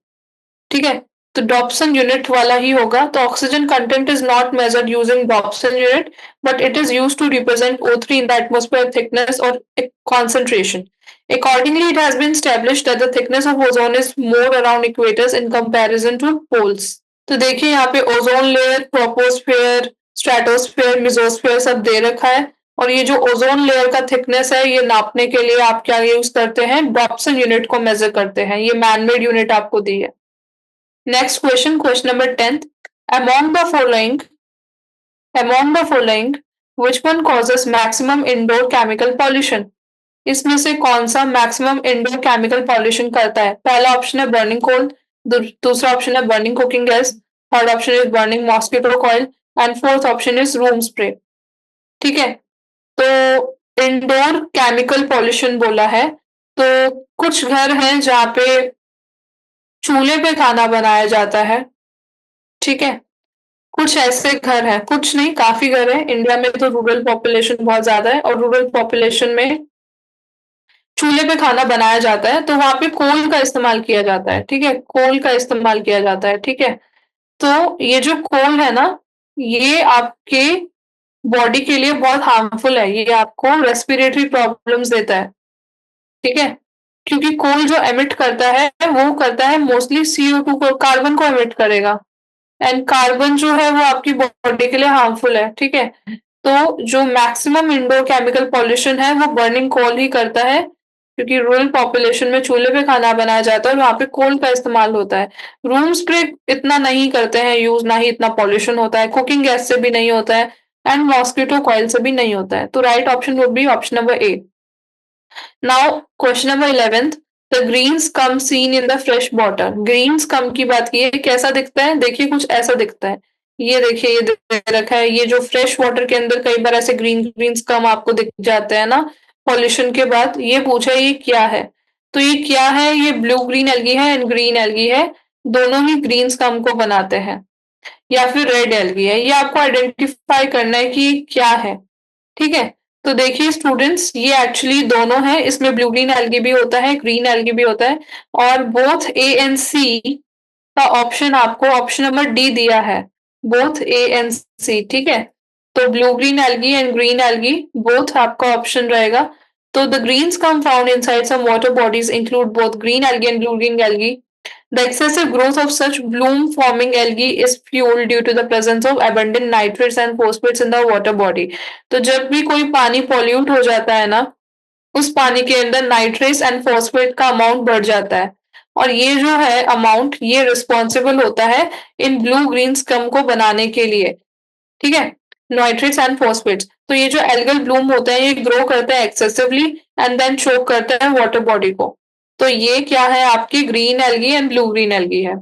ठीक है, तो डॉप्सन यूनिट वाला ही होगा। तो oxygen content is not measured using Dobson unit but it is used to represent O3 in the atmosphere thickness or concentration. Accordingly, it has been established that the thickness of ozone is more around equators in comparison to poles. तो देखिए यहाँ पे ozone layer, troposphere, stratosphere, mesosphere सब दे रखा है। और ये जो ओज़ोन लेयर का थिकनेस है, ये नापने के लिए आप क्या यूज़ करते हैं? डॉप्सन यूनिट को मेज़र करते हैं। ये मैन मेड यूनिट आपको दी है। Next question number 10th among the following which one causes maximum indoor chemical pollution? इसमें से कौन-सा मैक्सिमम इंडोर केमिकल पॉल्यूशन करता है? पहला ऑप्शन है बर्निंग कोल, दूसरा ऑप्शन है burning cooking gas, third option is burning mosquito coil and fourth option is room spray. ठीक है, तो इंडोर केमिकल पॉल्यूशन बोला है, तो कुछ घर हैं जहाँ पे चूल्हे पे खाना बनाया जाता है, ठीक है? कुछ ऐसे घर हैं, कुछ नहीं काफ़ी घर हैं, इंडिया में तो रूरल पॉपुलेशन बहुत ज़्यादा है और रूरल पॉपुलेशन में चूल्हे पे खाना बनाया जाता है, तो वहाँ पे कोल का इस्तेमाल किया जाता है, ठीक है? कोल का इस्तेमाल किया जाता है, ठीक है? तो ये जो कोल है ना, ये आपके बॉडी के लिए बहुत हार्मफुल है, ये आपको रेस्पिरेटरी प्रॉब्लम्स देता है, ठीक है? क्योंकि कोल जो एमिट करता है, वो करता है मोस्टली CO2 को कार्बन को एमिट करेगा एंड कार्बन जो है वो आपकी बॉडी के लिए हार्मफुल है, ठीक है? तो जो मैक्सिमम इंडोर केमिकल पॉल्यूशन है वो बर्निंग कोल ही करता है, क्योंकि रूरल पॉपुलेशन में चूल्हे पे खाना बनाया जाता है और वहाँ पे कोल का इस्तेमाल होता है। रूम स्प्रे इतना नहीं करते हैं यूज़, ना ही इतना पॉल्यूशन होता है, कुकिंग गैस से भी नहीं होता है एंड मॉस्किटो कॉइल से भी नहीं होता है। तो right option would be option number A. Now question number 11th the greens come seen in the fresh water. Greens come की बात की है, कैसा दिखता है? देखिए कुछ ऐसा दिखता है। ये देखिए ये दे रखा है, ये जो फ्रेश वाटर के अंदर कई बार ऐसे ग्रीन्स कम आपको दिख जाते हैं ना पॉल्यूशन के बाद। ये पूछा ये क्या है? तो ये क्या है? ये ब्लू ग्रीन एल्गी है एंड ग्रीन एल्गी है, दोनों ही ग्रीन्स कम को बनाते हैं, या फिर रेड एल्गी है। ये आपको आइडेंटिफाई करना है कि क्या है, ठीक है? तो देखिए स्टूडेंट्स, ये एक्चुअली दोनों हैं, इसमें ब्लू ग्रीन एल्गी भी होता है, ग्रीन एल्गी भी होता है और बोथ ए एंड सी का ऑप्शन आपको ऑप्शन नंबर डी दिया है, बोथ ए एंड सी, ठीक है? तो blue green algae and green algae both आपका ऑप्शन रहेगा। तो the greens come found inside some water bodies include both green algae and blue green algae. The excessive growth of such bloom-forming algae is fueled due to the presence of abundant nitrates and phosphates in the water body. तो जब भी कोई पानी pollute हो जाता है ना, उस पानी के अंदर नाइट्रेट्स एंड फॉस्फेट का अमाउंट बढ़ जाता है और ये जो है अमाउंट ये रिस्पॉन्सिबल होता है इन ब्लू ग्रीन स्कम को बनाने के लिए, ठीक है? Nitrates and phosphates. तो ये जो एल्गल ब्लूम होता है ये ग्रो करता है एक्सेसिवली एंड देन चोक करता है वाटर बॉडी को। तो ये क्या है? आपकी green algae and blue green algae है।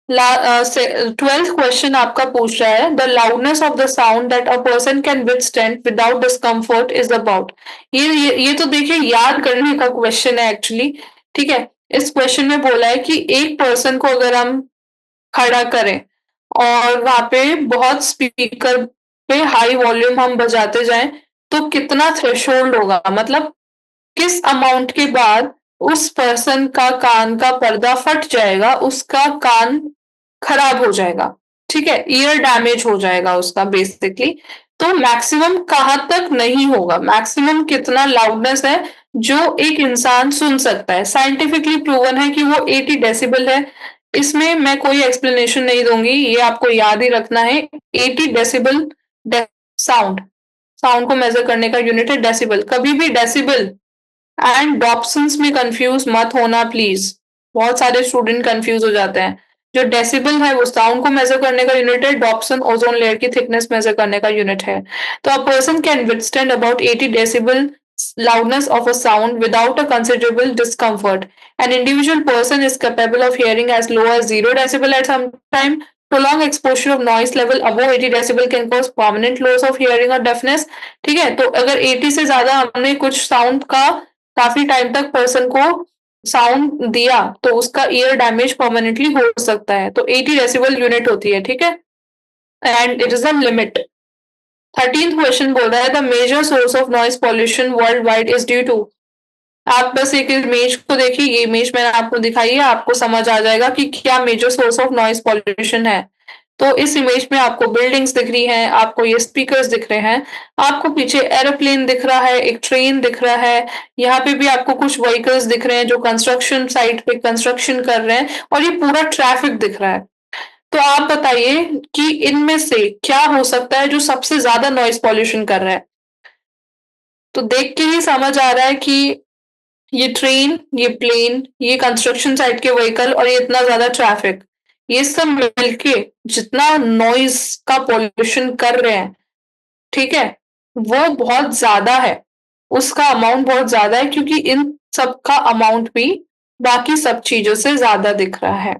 12th क्वेश्चन आपका पूछ रहा है the loudness of the sound that a person can withstand without discomfort is about. ये तो देखिए याद करने का क्वेश्चन है एक्चुअली, ठीक है? इस क्वेश्चन में बोला है कि एक पर्सन को अगर हम खड़ा करें और वहां पे बहुत स्पीकर पे हाई वॉल्यूम हम बजाते जाएं, तो कितना थ्रेशोल्ड होगा, मतलब किस अमाउंट के बाद उस पर्सन का कान का पर्दा फट जाएगा, उसका कान खराब हो जाएगा, ठीक है? ईयर डैमेज हो जाएगा उसका बेसिकली। तो मैक्सिमम कहाँ तक नहीं होगा, मैक्सिमम कितना लाउडनेस है जो एक इंसान सुन सकता है? साइंटिफिकली प्रूवन है कि वो 80 डेसिबल है। इसमें मैं कोई एक्सप्लेनेशन नहीं दूंगी, ये आपको याद ही रखना है। 80 डेसिबल साउंड साउंड को मेजर करने का यूनिट है डेसिबल। कभी भी डेसिबल एंड डॉप्सन्स में कंफ्यूज मत होना प्लीज, बहुत सारे स्टूडेंट कंफ्यूज हो जाते हैं। जो डेसिबल है वो साउंड को मेजर करने का यूनिट है, डॉप्सन ओजोन लेयर की थिकनेस मेजर करने का यूनिट है। तो a person can withstand about 80 decibel loudness of a sound without a considerable discomfort. An individual person is capable of hearing as low as 0 decibel at some time. Prolonged exposure of noise level above 80 decibel can cause permanent loss of hearing or deafness. ठीक है, तो अगर 80 से ज्यादा हमने कुछ sound का काफी टाइम तक पर्सन को साउंड दिया तो उसका ईयर डैमेज परमानेंटली हो सकता है। तो 80 डेसिबल यूनिट होती है, ठीक है? And it is a limit. 13th question बोल रहा है the major source of noise pollution world wide is due to. आप बस एक इमेज को देखिए, ये इमेज मैंने आपको दिखाई है, आपको समझ आ जाएगा कि क्या major source of noise pollution है। तो इस इमेज में आपको बिल्डिंग्स दिख रही हैं, आपको ये स्पीकर्स दिख रहे हैं, आपको पीछे एरोप्लेन दिख रहा है, एक ट्रेन दिख रहा है, यहाँ पे भी आपको कुछ व्हीकल्स दिख रहे हैं जो कंस्ट्रक्शन साइट पे कंस्ट्रक्शन कर रहे हैं और ये पूरा ट्रैफिक दिख रहा है। तो आप बताइए कि इनमें से क्या हो सकता है जो सबसे ज्यादा नॉइज पॉल्यूशन कर रहा है? तो देख के ही समझ आ रहा है कि ये ट्रेन, ये प्लेन, ये कंस्ट्रक्शन साइट के व्हीकल और ये इतना ज़्यादा ट्रैफिक, ये सब मिलके जितना नॉइज़ का पॉल्यूशन कर रहे हैं, ठीक है? वो बहुत ज़्यादा है। उसका अमाउंट बहुत ज़्यादा है क्योंकि इन सब का अमाउंट भी बाकी सब चीज़ों से ज़्यादा दिख रहा है।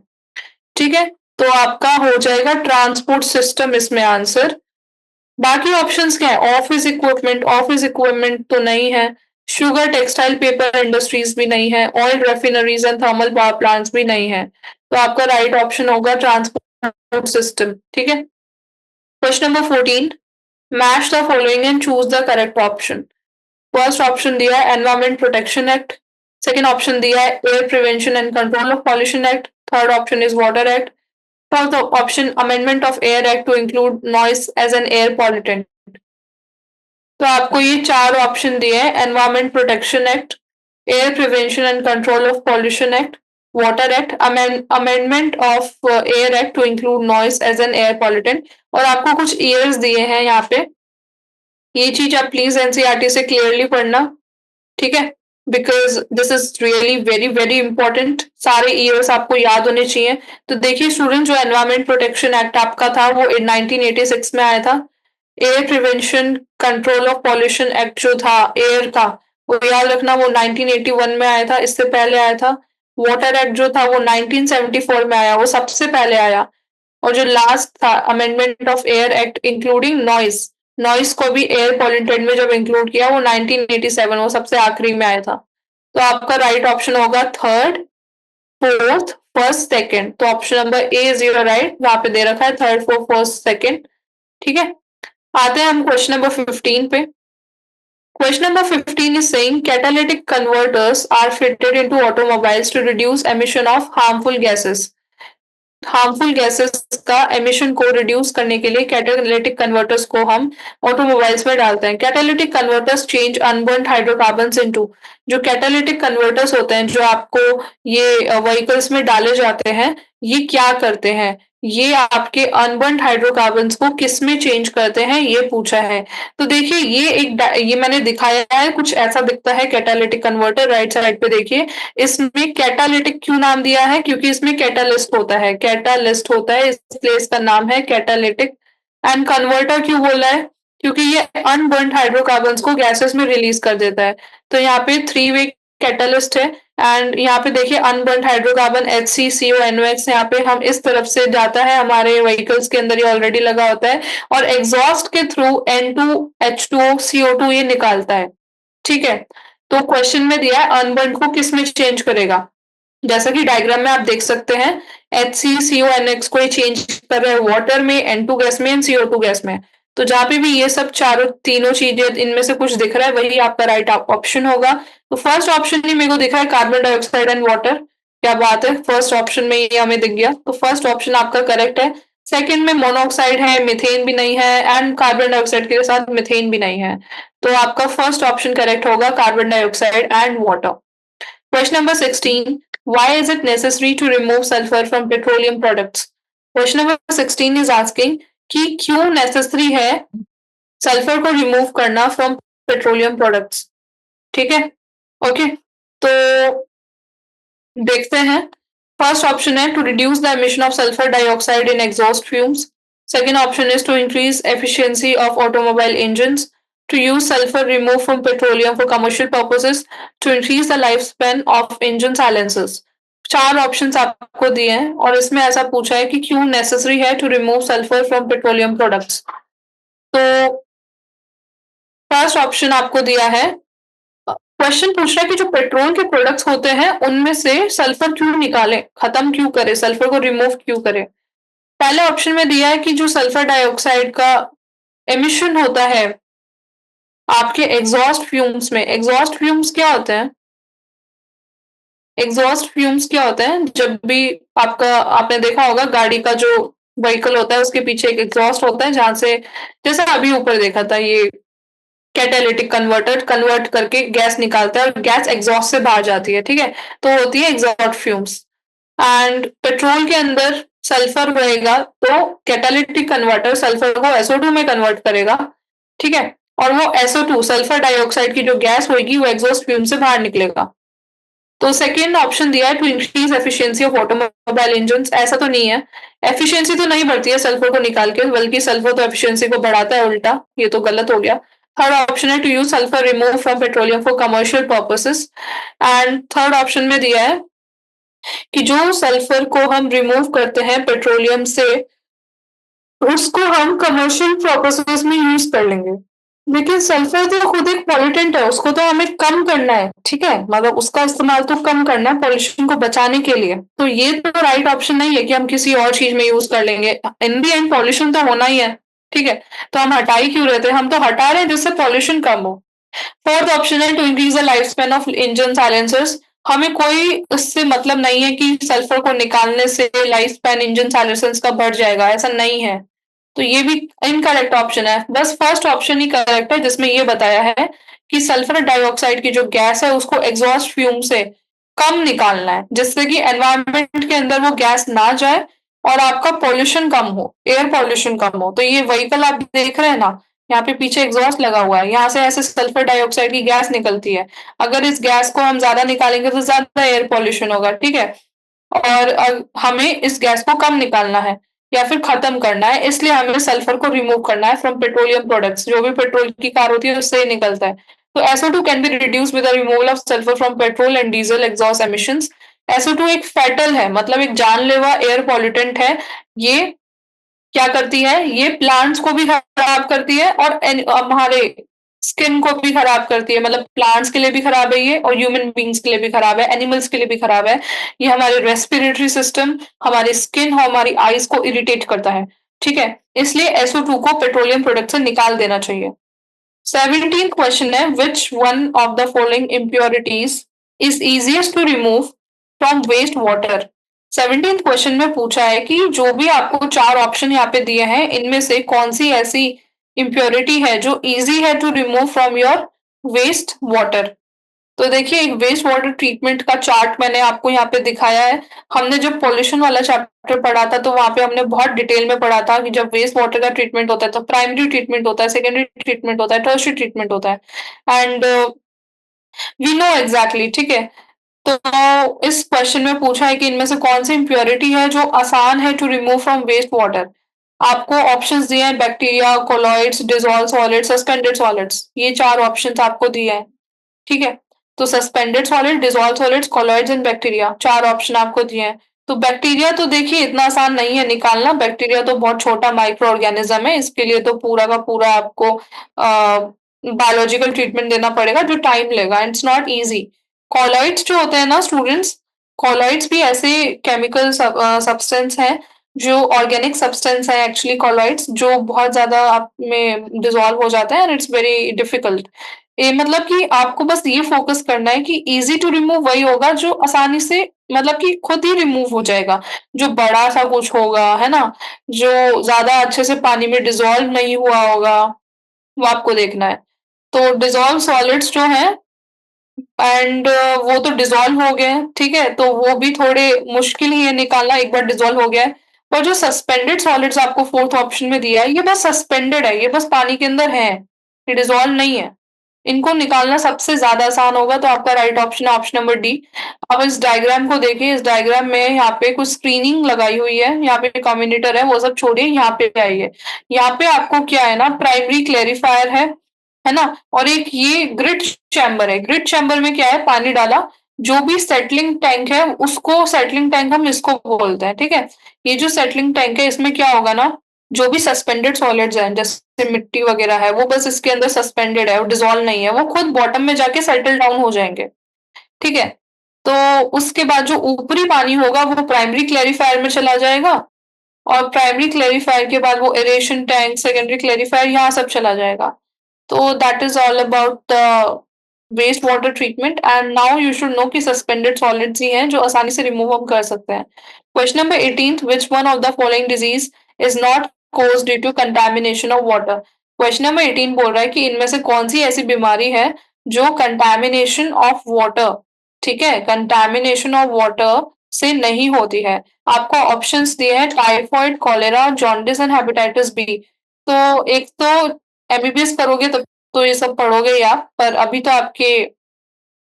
ठीक है? तो आपका हो जाएगा ट्रांसपोर्ट सिस्टम इसमें आंसर। बाकी ऑप्शंस क्या है? ऑफिस इक्विपमेंट तो नहीं है। शुगर, टेक्सटाइल, पेपर इंडस्ट्रीज भी नहीं है। Oil refineries and thermal power plants भी नहीं है। तो आपका राइट ऑप्शन होगा ट्रांसपोर्ट सिस्टम। ठीक है? Question number 14, match the following and choose the correct option. First option दिया है environment protection act. Second option दिया है air prevention and control of pollution act. Third option is water act. Fourth option amendment of air act to include noise as an air pollutant. तो आपको ये चार option दिए हैं, environment protection act, air prevention and control of pollution act, water act, amendment of air act to include noise as an air pollutant. और आपको कुछ years दिए हैं यहाँ पे। ये चीज आप प्लीज एनसीईआरटी से क्लियरली पढ़ना, ठीक है? Because this is really very very important. सारे ईयर्स आपको याद होने चाहिए। तो देखिए स्टूडेंट, जो एनवायरमेंट प्रोटेक्शन एक्ट आपका था वो 1986 में आया था। Air prevention control of pollution act जो था एयर का, वो याद रखना, वो 1981 में आया था, इससे पहले आया था। वाटर एक्ट जो था वो 1974 में आया, वो सबसे पहले आया। और जो लास्ट था amendment of air act including noise, noise को भी एयर पॉल्यूटेंट में जब इंक्लूड किया वो 1987, वो सबसे आखिरी में आया था। तो आपका राइट ऑप्शन होगा थर्ड, फोर्थ, फर्स्ट, सेकंड। तो option number A is your right, वहां पे दे रखा है थर्ड, फोर्थ, फर्स्ट, सेकंड। ठीक है? आते हैं हम क्वेश्चन नंबर 15 पे। Question number 15 is saying catalytic converters are fitted into automobiles to reduce emission of harmful gases. Harmful gases का एमिशन को रिड्यूस करने के लिए कैटालिटिक कन्वर्टर्स को हम ऑटोमोबाइल्स में डालते हैं। Catalytic converters change unburned hydrocarbons into, जो कैटालिटिक कन्वर्टर्स होते हैं जो आपको ये व्हीकल्स में डाले जाते हैं, ये क्या करते हैं? ये आपके अनबर्न्ड हाइड्रोकार्बन्स को किस में चेंज करते हैं, ये पूछा है। तो देखिए ये मैंने दिखाया है, कुछ ऐसा दिखता है कैटालिटिक कन्वर्टर। राइट साइड पे देखिए, इसमें कैटालिटिक क्यों नाम दिया है? क्योंकि इसमें कैटालिस्ट होता है, कैटालिस्ट होता है, इसलिए इसका नाम है कैटालिटिक। एंड कन्वर्टर क्यों बोला है? क्योंकि ये अनबर्न्ड हाइड्रोकार्बन्स को गैसेस में रिलीज कर देता है। तो यहाँ पे 3 वे कैटालिस्ट है। एंड यहाँ पे देखिए अनबर्न्ड हाइड्रोकार्बन HCCO NOx, यहाँ पे हम इस तरफ से जाता है, हमारे व्हीकल्स के अंदर ये ऑलरेडी लगा होता है, और एग्जॉस्ट के थ्रू N2H2O CO2 ये निकालता है। ठीक है? तो क्वेश्चन में दिया है अनबर्न्ड को किस में चेंज करेगा। जैसा कि डायग्राम में आप देख सकते हैं, HCCO NX को ये चेंज कर रहा है वाटर में, N2 गैस में, CO2 गैस में। तो जहां पे भी ये सब चारों तीनों चीजें इनमें से कुछ दिख रहा है, वही आपका राइट ऑप्शन होगा। तो फर्स्ट ऑप्शन ही मेरे को दिख रहा है कार्बन डाइऑक्साइड एंड वाटर। क्या बात है, फर्स्ट ऑप्शन में ये हमें दिख गया, तो फर्स्ट ऑप्शन आपका करेक्ट है। सेकंड में मोनोऑक्साइड है, मिथेन भी नहीं है, एंड कार्बन डाइऑक्साइड के साथ मिथेन भी नहीं है। तो आपका फर्स्ट ऑप्शन करेक्ट होगा, carbon dioxide and water. Question number 16. Why is it necessary to remove sulfur from petroleum products? Question number 16 is asking कि क्यों necessary है सल्फर को रिमूव करना फ्रॉम पेट्रोलियम प्रोडक्ट्स। ठीक है? ओके, तो देखते हैं। फर्स्ट ऑप्शन है to reduce the emission of sulphur dioxide in exhaust fumes. Second option is to increase efficiency of automobile engines, to use sulfur removed from petroleum for commercial purposes, to increase the lifespan of engine silencers. चार options आपको दिए हैं और इसमें ऐसा पूछा है कि क्यों नेसेसरी है to remove sulphur from petroleum products. तो फर्स्ट ऑप्शन आपको दिया है, क्वेश्चन पूछ रहा है कि जो पेट्रोल के प्रोडक्ट्स होते हैं उनमें से सल्फर क्यों निकालें, खत्म क्यों करें, सल्फर को रिमूव क्यों करें। पहले ऑप्शन में दिया है कि जो सल्फर डाइऑक्साइड का एमिशन होता है आपके एग्जॉस्ट फ्यूम्स में। एग्जॉस्ट फ्यूम्स क्या होते हैं? एग्जॉस्ट फ्यूम्स क्या होते हैं? जब भी आपने देखा होगा गाड़ी का जो व्हीकल होता है उसके पीछे एक एग्जॉस्ट होता है, जहां से, जैसा अभी ऊपर देखा था, ये कैटालिटिक कन्वर्टर कन्वर्ट करके गैस निकालता है और गैस एग्जॉस्ट से बाहर जाती है। ठीक है? तो होती है एग्जॉस्ट फ्यूम्स। एंड पेट्रोल के अंदर सल्फर रहेगा, तो कैटालिटिक कन्वर्टर सल्फर को SO2 में कन्वर्ट करेगा। ठीक है? और वो SO2 सल्फर डाइऑक्साइड की जो गैस होगी वो एग्जॉस्ट फ्यूम से बाहर निकलेगा। तो सेकंड ऑप्शन दिया है to increase efficiency of automobile engine, ऐसा तो नहीं है। एफिशिएंसी तो नहीं बढ़ती है सल्फर को निकाल के, बल्कि सल्फर तो एफिशिएंसी को बढ़ाता है उल्टा, ये तो गलत हो गया। थर्ड ऑप्शन है to use sulphur remove from petroleum for commercial purposes. And third option में दिया है कि जो सल्फर को हम रिमूव करते हैं पेट्रोलियम से, उसको हम कमर्शियल पर्पसेस में यूज कर लेंगे। लेकिन सल्फर तो खुद एक पॉल्यूटेंट है, उसको तो हमें कम करना है, ठीक है, मतलब उसका इस्तेमाल तो कम करना है पॉल्यूशन को बचाने के लिए। तो ये तो राइट ऑप्शन नहीं है कि हम किसी और चीज में यूज कर लेंगे। इन दी एंड पॉल्यूशन तो होना ही है, ठीक है। तो हम हटा ही क्यों रहे थे, हम तो हटा रहे हैं जिससे पॉल्यूशन कम हो। फोर्थ ऑप्शन है to increase the life span of engine silencers. हमें कोई उससे मतलब नहीं है कि सल्फर को निकालने से लाइफ स्पैन इंजन साइलेंसर्स का बढ़ जाएगा, ऐसा नहीं है। तो ये भी इनकरेक्ट ऑप्शन है, बस फर्स्ट ऑप्शन ही करेक्ट है जिसमें ये बताया है कि सल्फर डाइऑक्साइड की जो गैस है उसको एग्जॉस्ट फ्यूम से कम निकालना है, जिससे कि एनवायरनमेंट के अंदर वो गैस ना जाए और आपका पॉल्यूशन कम हो, एयर पॉल्यूशन कम हो। तो ये व्हीकल आप देख रहे हैं ना, यहाँ पे पीछे एग्जॉस्ट लगा हुआ है, यहाँ से ऐसे सल्फर डाइऑक्साइड की गैस निकलती है। अगर इस गैस को हम ज्यादा निकालेंगे तो ज्यादा एयर पॉल्यूशन होगा, ठीक है। और हमें इस गैस को कम निकालना है या फिर खत्म करना है, इसलिए हमें सल्फर को रिमूव करना है फ्रॉम पेट्रोलियम प्रोडक्ट्स। जो भी पेट्रोल की कार होती है उससे ही निकलता है। तो SO2 can be reduce with the removal of sulphur from petrol and diesel exhaust emissions. SO2 एक फैटल है, मतलब एक जानलेवा एयर पॉल्यूटेंट है। ये क्या करती है, ये प्लांट्स को भी खराब करती है और हमारे स्किन को भी खराब करती है। मतलब प्लांट्स के लिए भी खराब है ये, और ह्यूमन बींग्स के लिए भी खराब है, एनिमल्स के लिए भी खराब है। ये हमारे रेस्पिरेटरी सिस्टम, हमारी स्किन और हमारी आईज को इरिटेट करता है, ठीक है। इसलिए SO2 को पेट्रोलियम प्रोडक्ट से निकाल देना चाहिए। 17th क्वेश्चन है which one of the following impurities is easiest to remove from waste water. 17th question में पूछा है कि जो भी आपको चार ऑप्शन यहाँ पे दिए हैं इनमें से कौन सी ऐसी इम्प्योरिटी है जो इजी है to remove from your waste water. तो देखिए, एक वेस्ट वाटर ट्रीटमेंट का चार्ट मैंने आपको यहाँ पे दिखाया है। हमने जब पॉल्यूशन वाला चैप्टर पढ़ा था तो वहां पे हमने बहुत डिटेल में पढ़ा था कि जब वेस्ट वाटर का ट्रीटमेंट होता है तो प्राइमरी ट्रीटमेंट होता है, सेकेंडरी ट्रीटमेंट होता है, टर्शियरी ट्रीटमेंट होता है। एंड वी नो एग्जैक्टली, ठीक है। तो इस क्वेश्चन में पूछा है कि इनमें से कौन सी इम्प्योरिटी है जो आसान है to remove from waste water. आपको ऑप्शंस दिए हैं bacteria, colloids, dissolve solids, suspended solids. ये चार ऑप्शंस आपको दिए हैं, ठीक है। तो suspended solid, dissolve solids, colloids and bacteria, चार ऑप्शन आपको दिए हैं। तो बैक्टीरिया तो देखिए इतना आसान नहीं है निकालना, बैक्टीरिया तो बहुत छोटा माइक्रो ऑर्गेनिज्म है, इसके लिए तो पूरा का पूरा आपको बायोलॉजिकल ट्रीटमेंट देना पड़ेगा जो टाइम लेगा, इट्स नॉट इजी। कॉलॉइड्स जो होते हैं ना स्टूडेंट्स, कॉलॉइड्स भी ऐसे केमिकल सब्सटेंस है जो ऑर्गेनिक सब्सटेंस है एक्चुअली कॉलॉइड्स, जो बहुत ज्यादा आप में डिसॉल्व हो जाता है एंड इट्स वेरी डिफिकल्ट। ये मतलब कि आपको बस ये फोकस करना है कि इजी टू रिमूव वही होगा जो आसानी से, मतलब कि खुद ही रिमूव हो जाएगा। जो बड़ा सा कुछ होगा, है ना, जो ज्यादा अच्छे से पानी में डिसॉल्व नहीं हुआ होगा, वो आपको देखना है। तो डिसॉल्व सॉलिड्स जो है एंड वो तो डिसॉल्व हो गए हैं, ठीक है, तो वो भी थोड़े मुश्किल ही है निकालना एक बार डिसॉल्व हो गया है। पर जो सस्पेंडेड सॉलिड्स आपको फोर्थ ऑप्शन में दिया है ये बस सस्पेंडेड है, ये बस पानी के अंदर है, ये डिसॉल्व नहीं है। इनको निकालना सबसे ज्यादा आसान होगा, तो आपका राइट ऑप्शन है ऑप्शन नंबर डी। अब इस डायग्राम को देखिए, इस डायग्राम में यहाँ पे कुछ स्क्रीनिंग लगाई हुई है, यहाँ पे कम्युनिटर है, वो सब छोड़िए, यहाँ पे आइए। यहाँ पे आपको क्या है ना, प्राइमरी क्लेरिफायर है ना, और एक ये ग्रिड चैम्बर है। ग्रिड चैम्बर में क्या है, पानी डाला, जो भी सेटलिंग टैंक है उसको, सेटलिंग टैंक हम इसको बोलते हैं, ठीक है। ये जो सेटलिंग टैंक है इसमें क्या होगा ना, जो भी सस्पेंडेड सॉलिड्स हैं जैसे मिट्टी वगैरह है वो बस इसके अंदर सस्पेंडेड है, वो डिसॉल्व नहीं है, वो खुद बॉटम में जाके सेटल डाउन हो जाएंगे, ठीक है। तो उसके बाद जो ऊपरी पानी होगा वो प्राइमरी क्लेरिफायर में चला जाएगा, और प्राइमरी क्लेरिफायर के बाद वो एरेशन टैंक, सेकेंडरी क्लेरिफायर, यहाँ सब चला जाएगा। तो that is all about the waste water treatment. And now you should know कि सस्पेंडेड सॉलिड्स ही हैं जो आसानी से रिमूव हम कर सकते हैं। Question number 18, which one of the following disease is not cause due to contamination of water. Question number 18 बोल रहा है कि इनमें से कौन सी ऐसी बीमारी है जो कंटेमिनेशन ऑफ वाटर, ठीक है, कंटेमिनेशन ऑफ वाटर से नहीं होती है। आपको ऑप्शंस दिए हैं typhoid, cholera, jaundice and hepatitis B. तो एक तो MBBS करोगे तो ये सब पढ़ोगे ही आप, पर अभी तो आपके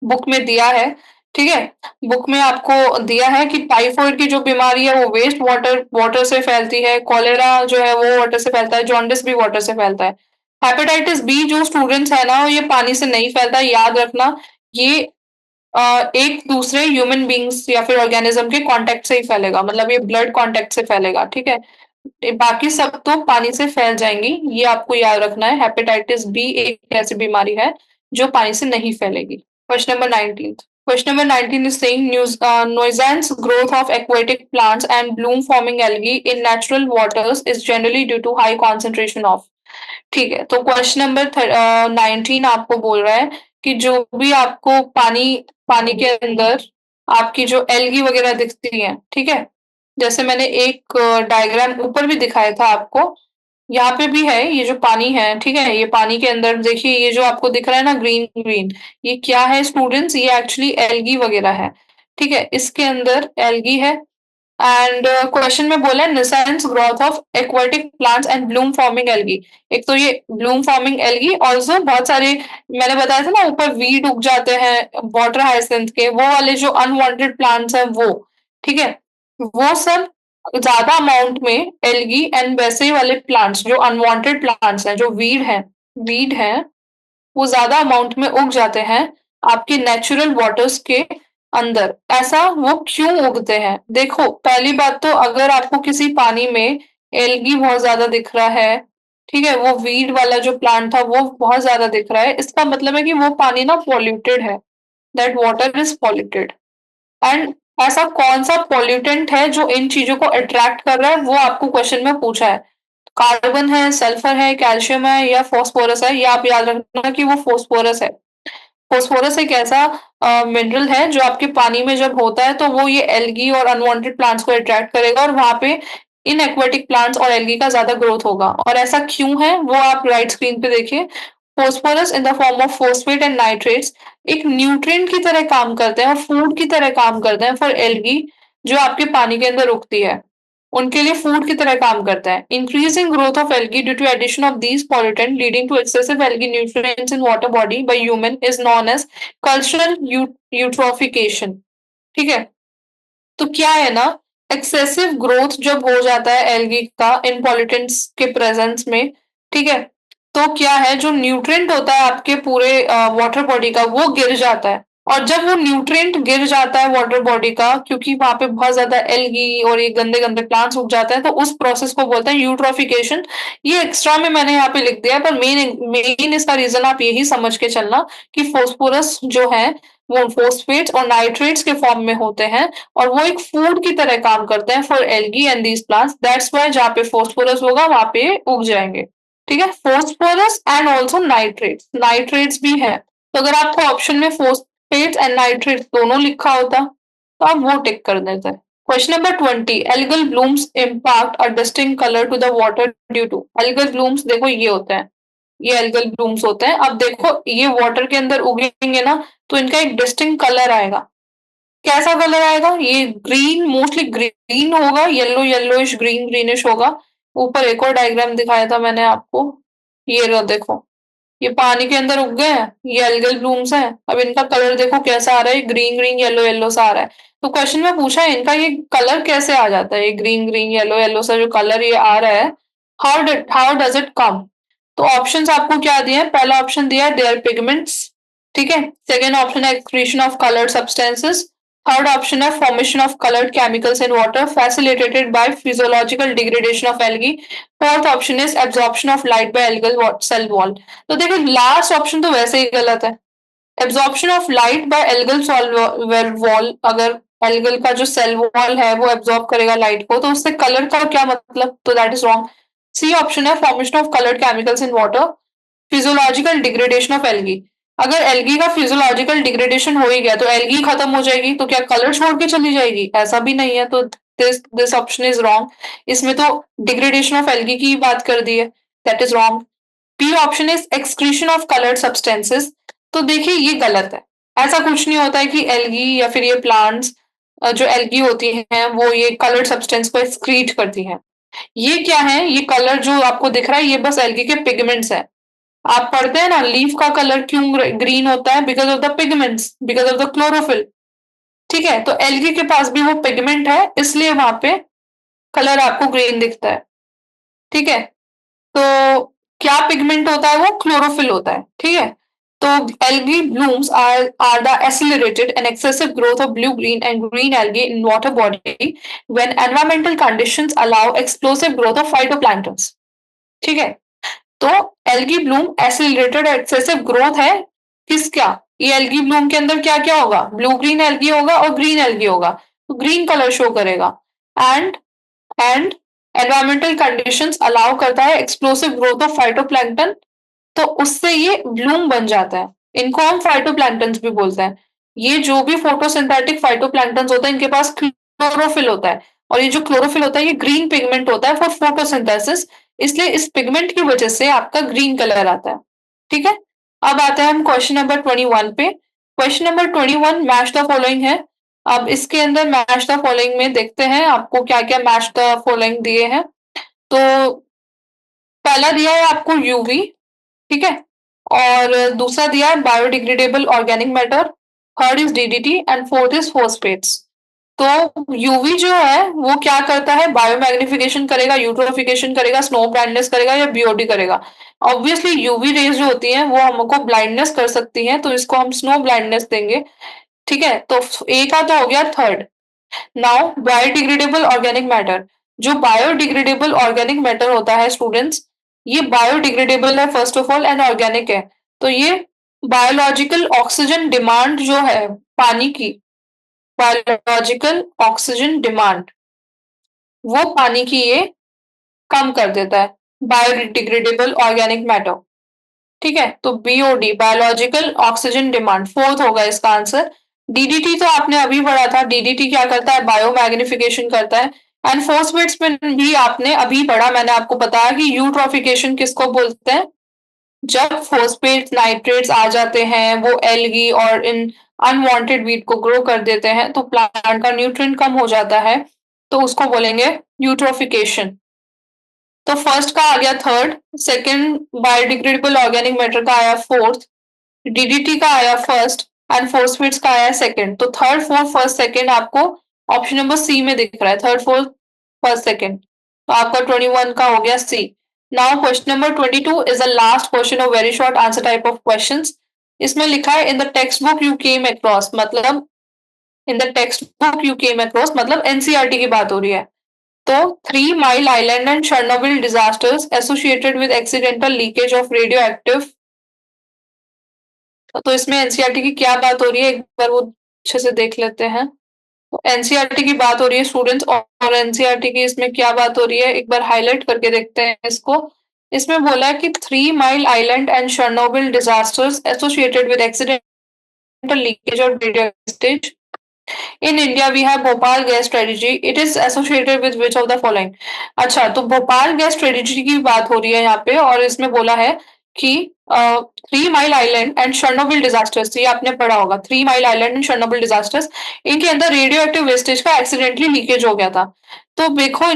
बुक में दिया है, ठीक है? बुक में आपको दिया है कि टाइफाइड की जो बीमारी है वो वेस्ट वाटर वाटर से फैलती है, कॉलेरा जो है वो वाटर से फैलता है, जॉन्डिस भी वाटर से फैलता है। हेपेटाइटिस बी जो स्टूडेंट्स है ना, ये पानी से नहीं फैलता, याद रखना। ये एक दूसरे ह्यूमन बीइंग्स या फिर ऑर्गेनिज्म के कांटेक्ट से ही फैलेगा, मतलब ये ब्लड कांटेक्ट से फैलेगा, ठीक है? बाकी सब तो पानी से फैल जाएंगी, ये आपको याद रखना है। हेपेटाइटिस बी एक ऐसी बीमारी है जो पानी से नहीं फैलेगी। Question number 19। Question number 19 is saying nuisance growth of aquatic plants and bloom forming algae in natural waters is generally due to high concentration of। ठीक है, तो क्वेश्चन नंबर 19 आपको बोल रहा है कि जो भी आपको पानी पानी के अंदर आपकी जो एल्गी वगैरह दिखती है, ठीक है? जैसे मैंने एक डायग्राम ऊपर भी दिखाया था आपको, यहाँ पे भी है ये जो पानी है, ठीक है? ये पानी के अंदर देखिए ये जो आपको दिख रहा है ना ग्रीन ग्रीन, ये क्या है स्टूडेंट्स? ये एक्चुअली एल्गी वगैरह है, ठीक है? इसके अंदर एल्गी है। एंड क्वेश्चन में बोला है nuisance growth of aquatic plants and bloom forming algae. एक तो ये ब्लूम फॉर्मिंग एल्गी, ऑल्सो बहुत सारे मैंने बताया था ना ऊपर वीड उग जाते हैं वाटर हाइसिंथ के, वो वाले जो अनवांटेड प्लांट्स हैं वो, ठीक है? वो सब ज्यादा अमाउंट में एल्गी एंड वैसे वाले प्लांट्स जो अनवांटेड प्लांट्स हैं, जो वीड है, वो ज़्यादा अमाउंट में उग जाते हैं आपके नेचुरल वाटर्स के अंदर। ऐसा वो क्यों उगते हैं? देखो, पहली बात तो अगर आपको किसी पानी में एल्गी बहुत ज़्यादा दिख रहा है, ठीक है? वो वीड वाला जो प्लांट था वो बहुत ज़्यादा दिख रहा है, इसका मतलब है कि वो पानी ना पॉल्यूटेड है, that water is polluted. And ऐसा कौन-सा पॉल्यूटेंट है जो इन चीज़ों को अट्रैक्ट कर रहा है, वो आपको क्वेश्चन में पूछा है। कार्बन है, सल्फर है, कैल्शियम है या फास्फोरस है, ये आप याद रखना कि वो फास्फोरस है। फास्फोरस एक ऐसा मिनरल है जो आपके पानी में जब होता है तो वो ये एल्गी और अनवांटेड प्लांट्स को अट्रैक्ट करेगा और वहां पे इन एक्वेटिक प्लांट्स और एल्गी का ज्यादा ग्रोथ होगा। और ऐसा क्यों है वो आप राइट स्क्रीन पे देखिए। Phosphorus in the form of phosphate and nitrates एक न्यूट्रिएंट की तरह काम करते हैं और फूड की तरह काम करते हैं फॉर एल्गी जो आपके पानी के अंदर उगती है। उनके लिए फूड की तरह काम करता है। Increasing growth of algae due to addition of these pollutant leading to excessive algae nutrients in water body by human is known as cultural eutrophication. ठीक है? तो क्या है ना, एक्सेसिव ग्रोथ जब हो जाता है एल्गी का इन पॉल्यूटेंट्स के प्रेजेंस में, ठीक है? तो क्या है जो न्यूट्रिएंट होता है आपके पूरे वाटर बॉडी का वो गिर जाता है। और जब वो न्यूट्रिएंट गिर जाता है वाटर बॉडी का क्योंकि वहां पे बहुत ज्यादा एल्गी और ये गंदे गंदे प्लांट्स उग जाते हैं तो उस प्रोसेस को बोलते हैं यूट्रोफिकेशन। ये एक्स्ट्रा में मैंने यहाँ पे लिख दिया है पर मेन मेन इसका रीजन आप यही समझ के चलना कि फॉस्फोरस जो है वो फॉस्फेट्स और नाइट्रेट्स के फॉर्म में होते हैं और वो एक फूड की तरह काम करते हैं for algae and these plants. That's why जहाँ पे फॉस्फोरस होगा वहां पे उग जाएंगे। ठीक है? Phosphorus and also nitrates, nitrates भी है। तो अगर आपको ऑप्शन में फॉस्फेट्स एंड नाइट्रेट्स दोनों लिखा होता तो आप वो टिक कर देते। Question number 20। Algal blooms impact a distinct colour to the water due to. Algal blooms देखो ये होते हैं, ये एल्गल ब्लूम्स होते हैं। अब देखो ये वाटर के अंदर उगेंगे ना तो इनका एक डिस्टिंक्ट कलर आएगा। कैसा कलर आएगा? ये ग्रीन, मोस्टली ग्रीन होगा, येलो येलोइश ग्रीन ग्रीनिश होगा। ऊपर एक और डायग्राम दिखाया था मैंने आपको, ये लो देखो, ये पानी के अंदर उग गए हैं, ये एल्गल ब्लूम्स हैं। अब इनका कलर देखो कैसा आ रहा है, ग्रीन ग्रीन येलो येलो सा आ रहा है। तो क्वेश्चन में पूछा है इनका ये कलर कैसे आ जाता है, ये ग्रीन ग्रीन येलो येलो सा जो कलर ये आ रहा है, हाउ डज इट कम? तो ऑप्शंस आपको क्या दिए हैं? पहला ऑप्शन दिया है देयर पिगमेंट्स, ठीक है? सेकेंड ऑप्शन है excretion of coloured substances. Third option है formation of coloured chemicals in water facilitated by physiological degradation of algae. Fourth option is absorption of light by algal cell wall. तो देखो last option तो वैसे ही गलत है। Absorption of light by algal cell wall, अगर algal का जो सेल वॉल है वो एब्जॉर्ब करेगा लाइट को तो उससे कलर का क्या मतलब? तो that is wrong. C option है formation of coloured chemicals in water physiological degradation of algae. अगर एल्गी का फिजियोलॉजिकल डिग्रेडेशन हो ही गया तो एल्गी खत्म हो जाएगी तो क्या कलर छोड़ के चली जाएगी? ऐसा भी नहीं है, तो this this option is wrong. इसमें तो डिग्रेडेशन ऑफ एल्गी की बात कर दी है, that is wrong. B option is excretion of coloured substances. तो देखिए ये गलत है। ऐसा कुछ नहीं होता है कि एल्गी या फिर ये प्लांट्स जो एल्गी होती हैं वो ये कलर्ड सब्सटेंस को एक्सक्रीट करती हैं। ये क्या है? ये कलर जो आपको दिख रहा है ये बस एल्गी के पिगमेंट्स है। आप पढ़ते हैं ना लीफ का कलर क्यों ग्रीन होता है? Because of the pigments, because of the chlorophyll. ठीक है, तो एल्गी के पास भी वो पिगमेंट है, इसलिए वहां पे कलर आपको ग्रीन दिखता है। ठीक है, तो क्या पिगमेंट होता है? वो क्लोरोफिल होता है। ठीक है, तो algae blooms are the accelerated and excessive growth of blue green and green algae in water body when environmental conditions allow explosive growth of phytoplanktons। ठीक है, तो algae Bloom accelerated excessive growth है किसका? ये एल्गी ब्लूम के अंदर क्या क्या होगा? ब्लू ग्रीन एल्गी होगा और ग्रीन एल्गी होगा, तो ग्रीन कलर शो करेगा। And and environmental conditions allow करता है एक्सप्लोसिव ग्रोथ ऑफ फाइटोप्लैंक्टन, तो उससे ये ब्लूम बन जाता है। इनको हम फाइटोप्लैंक्टन्स भी बोलते हैं। ये जो भी फोटोसिंथेटिक फाइटोप्लैंक्टन्स होते हैं इनके पास क्लोरोफिल होता है, और ये जो क्लोरोफिल होता है ये ग्रीन पिगमेंट होता है फॉर फोटोसिंथेसिस, इसलिए इस पिगमेंट की वजह से आपका ग्रीन कलर आता है। ठीक है, अब आते हैं हम क्वेश्चन नंबर 21 पे। Question number 21 match the following है। अब इसके अंदर मैच द फॉलोइंग में देखते हैं आपको क्या क्या मैच द फॉलोइंग दिए हैं। तो पहला दिया है आपको यूवी, ठीक है, और दूसरा दिया है biodegradable organic matter, third is DDT and fourth is phosphates. तो यूवी जो है वो क्या करता है? बायोमैग्निफिकेशन करेगा, यूट्रोफिकेशन करेगा, स्नो ब्लाइंडनेस करेगा या बीओडी करेगा। ऑब्वियसली यूवी रेज जो होती हैं वो हमको ब्लाइंडनेस कर सकती हैं, तो इसको हम स्नो ब्लाइंडनेस देंगे। ठीक है, तो ए का तो हो गया third. Now biodegradable organic matter, जो बायोडिग्रेडेबल ऑर्गेनिक मैटर होता है स्टूडेंट्स, ये बायोडिग्रेडेबल है first of all and organic है। तो ये बायोलॉजिकल ऑक्सीजन डिमांड जो है पानी की, बायोलॉजिकल ऑक्सीजन डिमांड, वो पानी की ये कम कर देता है, बायोडिग्रेडेबल ऑर्गेनिक मैटर। ठीक है, तो BOD biological oxygen demand fourth होगा इसका आंसर। डीडीटी तो आपने अभी पढ़ा था, डीडीटी क्या करता है? बायोमैग्निफिकेशन करता है। एंड फोस्फेट्स में भी आपने अभी पढ़ा, मैंने आपको बताया कि यूट्रोफिकेशन किसको बोलते हैं? जब फोस्फेट्स नाइट्रेट्स आ जाते हैं वो एल्गी और इन अनवांटेड वीट को ग्रो कर देते हैं, तो प्लांट का न्यूट्रिएंट कम हो जाता है, तो उसको बोलेंगे यूट्रोफिकेशन। तो फर्स्ट का आ गया third, second biodegradable organic matter का आया फोर्थ, डीडीटी का आया फर्स्ट एंड फॉस्फेट्स का आया सेकंड। तो थर्ड फोर्थ फर्स्ट सेकंड आपको ऑप्शन नंबर सी में दिख रहा है, थर्ड फोर्थ फर्स्ट सेकंड। तो आपका 21 का हो गया C. Now question number 22 is the last question of very short answer type of questions. इसमें लिखा है in the textbook you came across, मतलब in the textbook you came across मतलब एनसीईआरटी की बात हो रही है। तो 3 Mile Island and Chernobyl disasters associated with accidental leakage of radioactive, तो इसमें एनसीईआरटी की क्या बात हो रही है एक बार वो अच्छे से देख लेते हैं। तो एनसीईआरटी की बात हो रही है स्टूडेंट्स, और एनसीईआरटी की इसमें क्या बात हो रही है एक बार हाईलाइट करके देखते हैं इसको। इसमें बोला है कि 3 Mile Island and Chernobyl disasters associated with accidental leakage of radioactive in India we have Bhopal gas strategy, it is associated with which of the following. अच्छा, तो भोपाल गैस स्ट्रेटेजी की बात हो रही है यहाँ पे, और इसमें बोला है कि 3 Mile Island and Chernobyl disasters, ये आपने पढ़ा होगा, 3 Mile Island and Chernobyl disasters, इनके अंदर रेडियो एक्टिव वेस्टेज का एक्सीडेंटली लीकेज हो गया था। तो देखो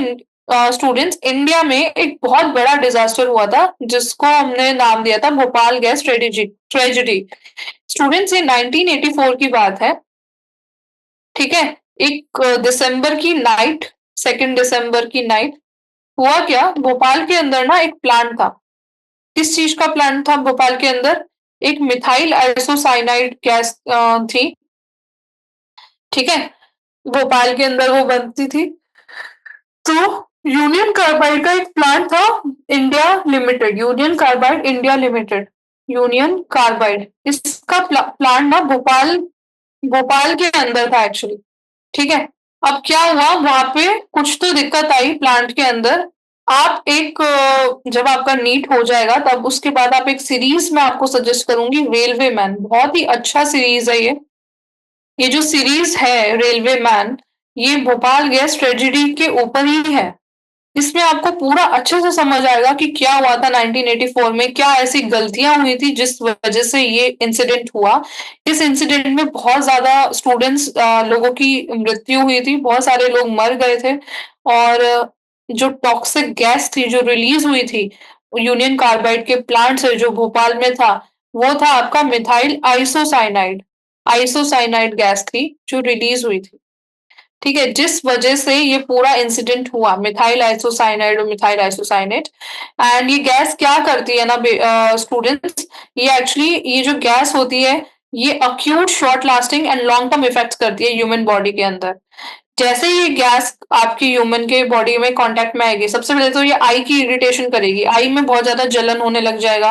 स्टूडेंट्स, इंडिया में एक बहुत बड़ा डिजास्टर हुआ था जिसको हमने नाम दिया था भोपाल गैस ट्रेजेडी। स्टूडेंट्स, ये 1984 की बात है। ठीक है, एक दिसंबर की नाइट, 2 दिसंबर की नाइट, हुआ क्या भोपाल के अंदर ना एक प्लांट था। किस चीज का प्लांट था भोपाल के अंदर? एक मिथाइल आइसोसाइनाइड गैस थी। ठीक है, भोपाल के अंदर वो बनती थी। तो यूनियन कार्बाइड का एक प्लांट था, India limited, union carbide India limited, union carbide, इसका प्लांट ना भोपाल भोपाल के अंदर था एक्चुअली। ठीक है, अब क्या हुआ वहां पे, कुछ तो दिक्कत आई प्लांट के अंदर। आप एक जब आपका नीट हो जाएगा तब उसके बाद आप एक सीरीज मैं आपको सजेस्ट करूंगी, रेलवे मैन, बहुत ही अच्छा सीरीज है ये जो सीरीज है रेलवे मैन, ये भोपाल गैस ट्रेजेडी के ऊपर ही है। इसमें आपको पूरा अच्छे से समझ आएगा कि क्या हुआ था 1984 में, क्या ऐसी गलतियां हुई थी जिस वजह से ये इंसिडेंट हुआ। इस इंसिडेंट में बहुत ज्यादा स्टूडेंट्स लोगों की मृत्यु हुई थी, बहुत सारे लोग मर गए थे, और जो टॉक्सिक गैस थी जो रिलीज हुई थी यूनियन कार्बाइड के प्लांट से जो भोपाल में था, वो था आपका मिथाइल आइसोसाइनाइड। आइसोसाइनाइड गैस थी जो रिलीज़ हुई थी। ठीक है, जिस वजह से ये पूरा इंसिडेंट हुआ मिथाइल आइसोसाइनाइड और मिथाइल आइसोसाइनेट। एंड ये गैस क्या करती है ना स्टूडेंट्स, ये एक्चुअली ये जो गैस होती है, ये acute short lasting and long term effects करती है ह्यूमन बॉडी के अंदर। जैसे ही ये गैस आपकी ह्यूमन के बॉडी में कांटेक्ट में आएगी, सबसे पहले तो ये आई की इरिटेशन करेगी, आई में बहुत ज्यादा जलन होने लग जाएगा,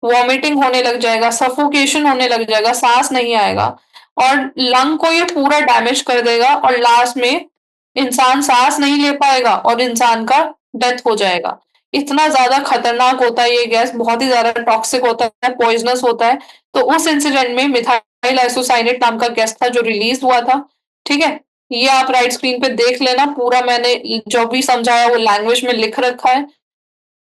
वॉमिटिंग होने लग जाएगा, सफोकेशन होने लग जाएगा, सांस नहीं आएगा और लंग को ये पूरा डैमेज कर देगा और लास्ट में इंसान सांस नहीं ले पाएगा और इंसान का डेथ हो जाएगा। इतना ज्यादा खतरनाक होता है ये गैस, बहुत ही ज्यादा टॉक्सिक होता है, पॉइजनस होता है। तो उस इंसिडेंट में मिथाइल आइसोसाइनेट नाम का गैस था जो रिलीज हुआ था। ठीक है, ये आप राइट स्क्रीन पे देख लेना, पूरा मैंने जो भी समझाया वो लैंग्वेज में लिख रखा है।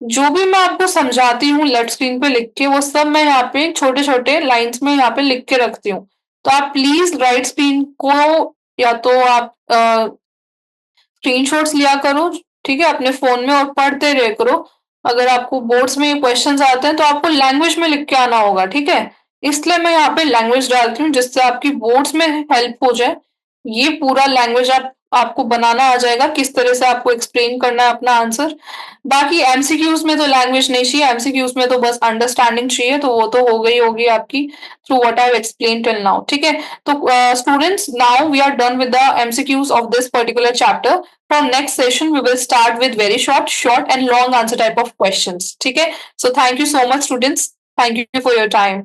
जो भी मैं आपको समझाती हूँ लेफ्ट स्क्रीन पे लिख के, वो सब मैं यहाँ पे छोटे-छोटे लाइन्स में यहाँ पे लिख के रखती हूँ। तो आप प्लीज़ राइट स्क्रीन को या तो आप स्क्रीनशॉट्स लिया करो, ठीक है, अपने फ़ोन में और पढ़ते रहा करो। अगर आपको बोर्ड्स में क्वेश्चन्स आते हैं तो आपको लैंग्वेज में लिख के आना होगा, ठीक है? इसलिए मैं यहाँ पे लैंग्वेज डालती हूँ जिससे आपकी बोर्ड्स में हेल्प हो जाए। ये पूरा लैंग्वेज आपको बनाना आ जाएगा, किस तरह से आपको एक्सप्लेन करना है अपना आंसर। बाकी एमसीक्यूज़ में तो लैंग्वेज नहीं चाहिए, एमसीक्यूज़ में तो बस अंडरस्टैंडिंग चाहिए, तो वो तो हो गई होगी आपकी through what I have explained till now, ठीक है? तो students, now we are done with the MCQs of this particular chapter. From next session, we will start with very short and long answer type of questions. ठीक है? So thank you so much, students. Thank you for your time.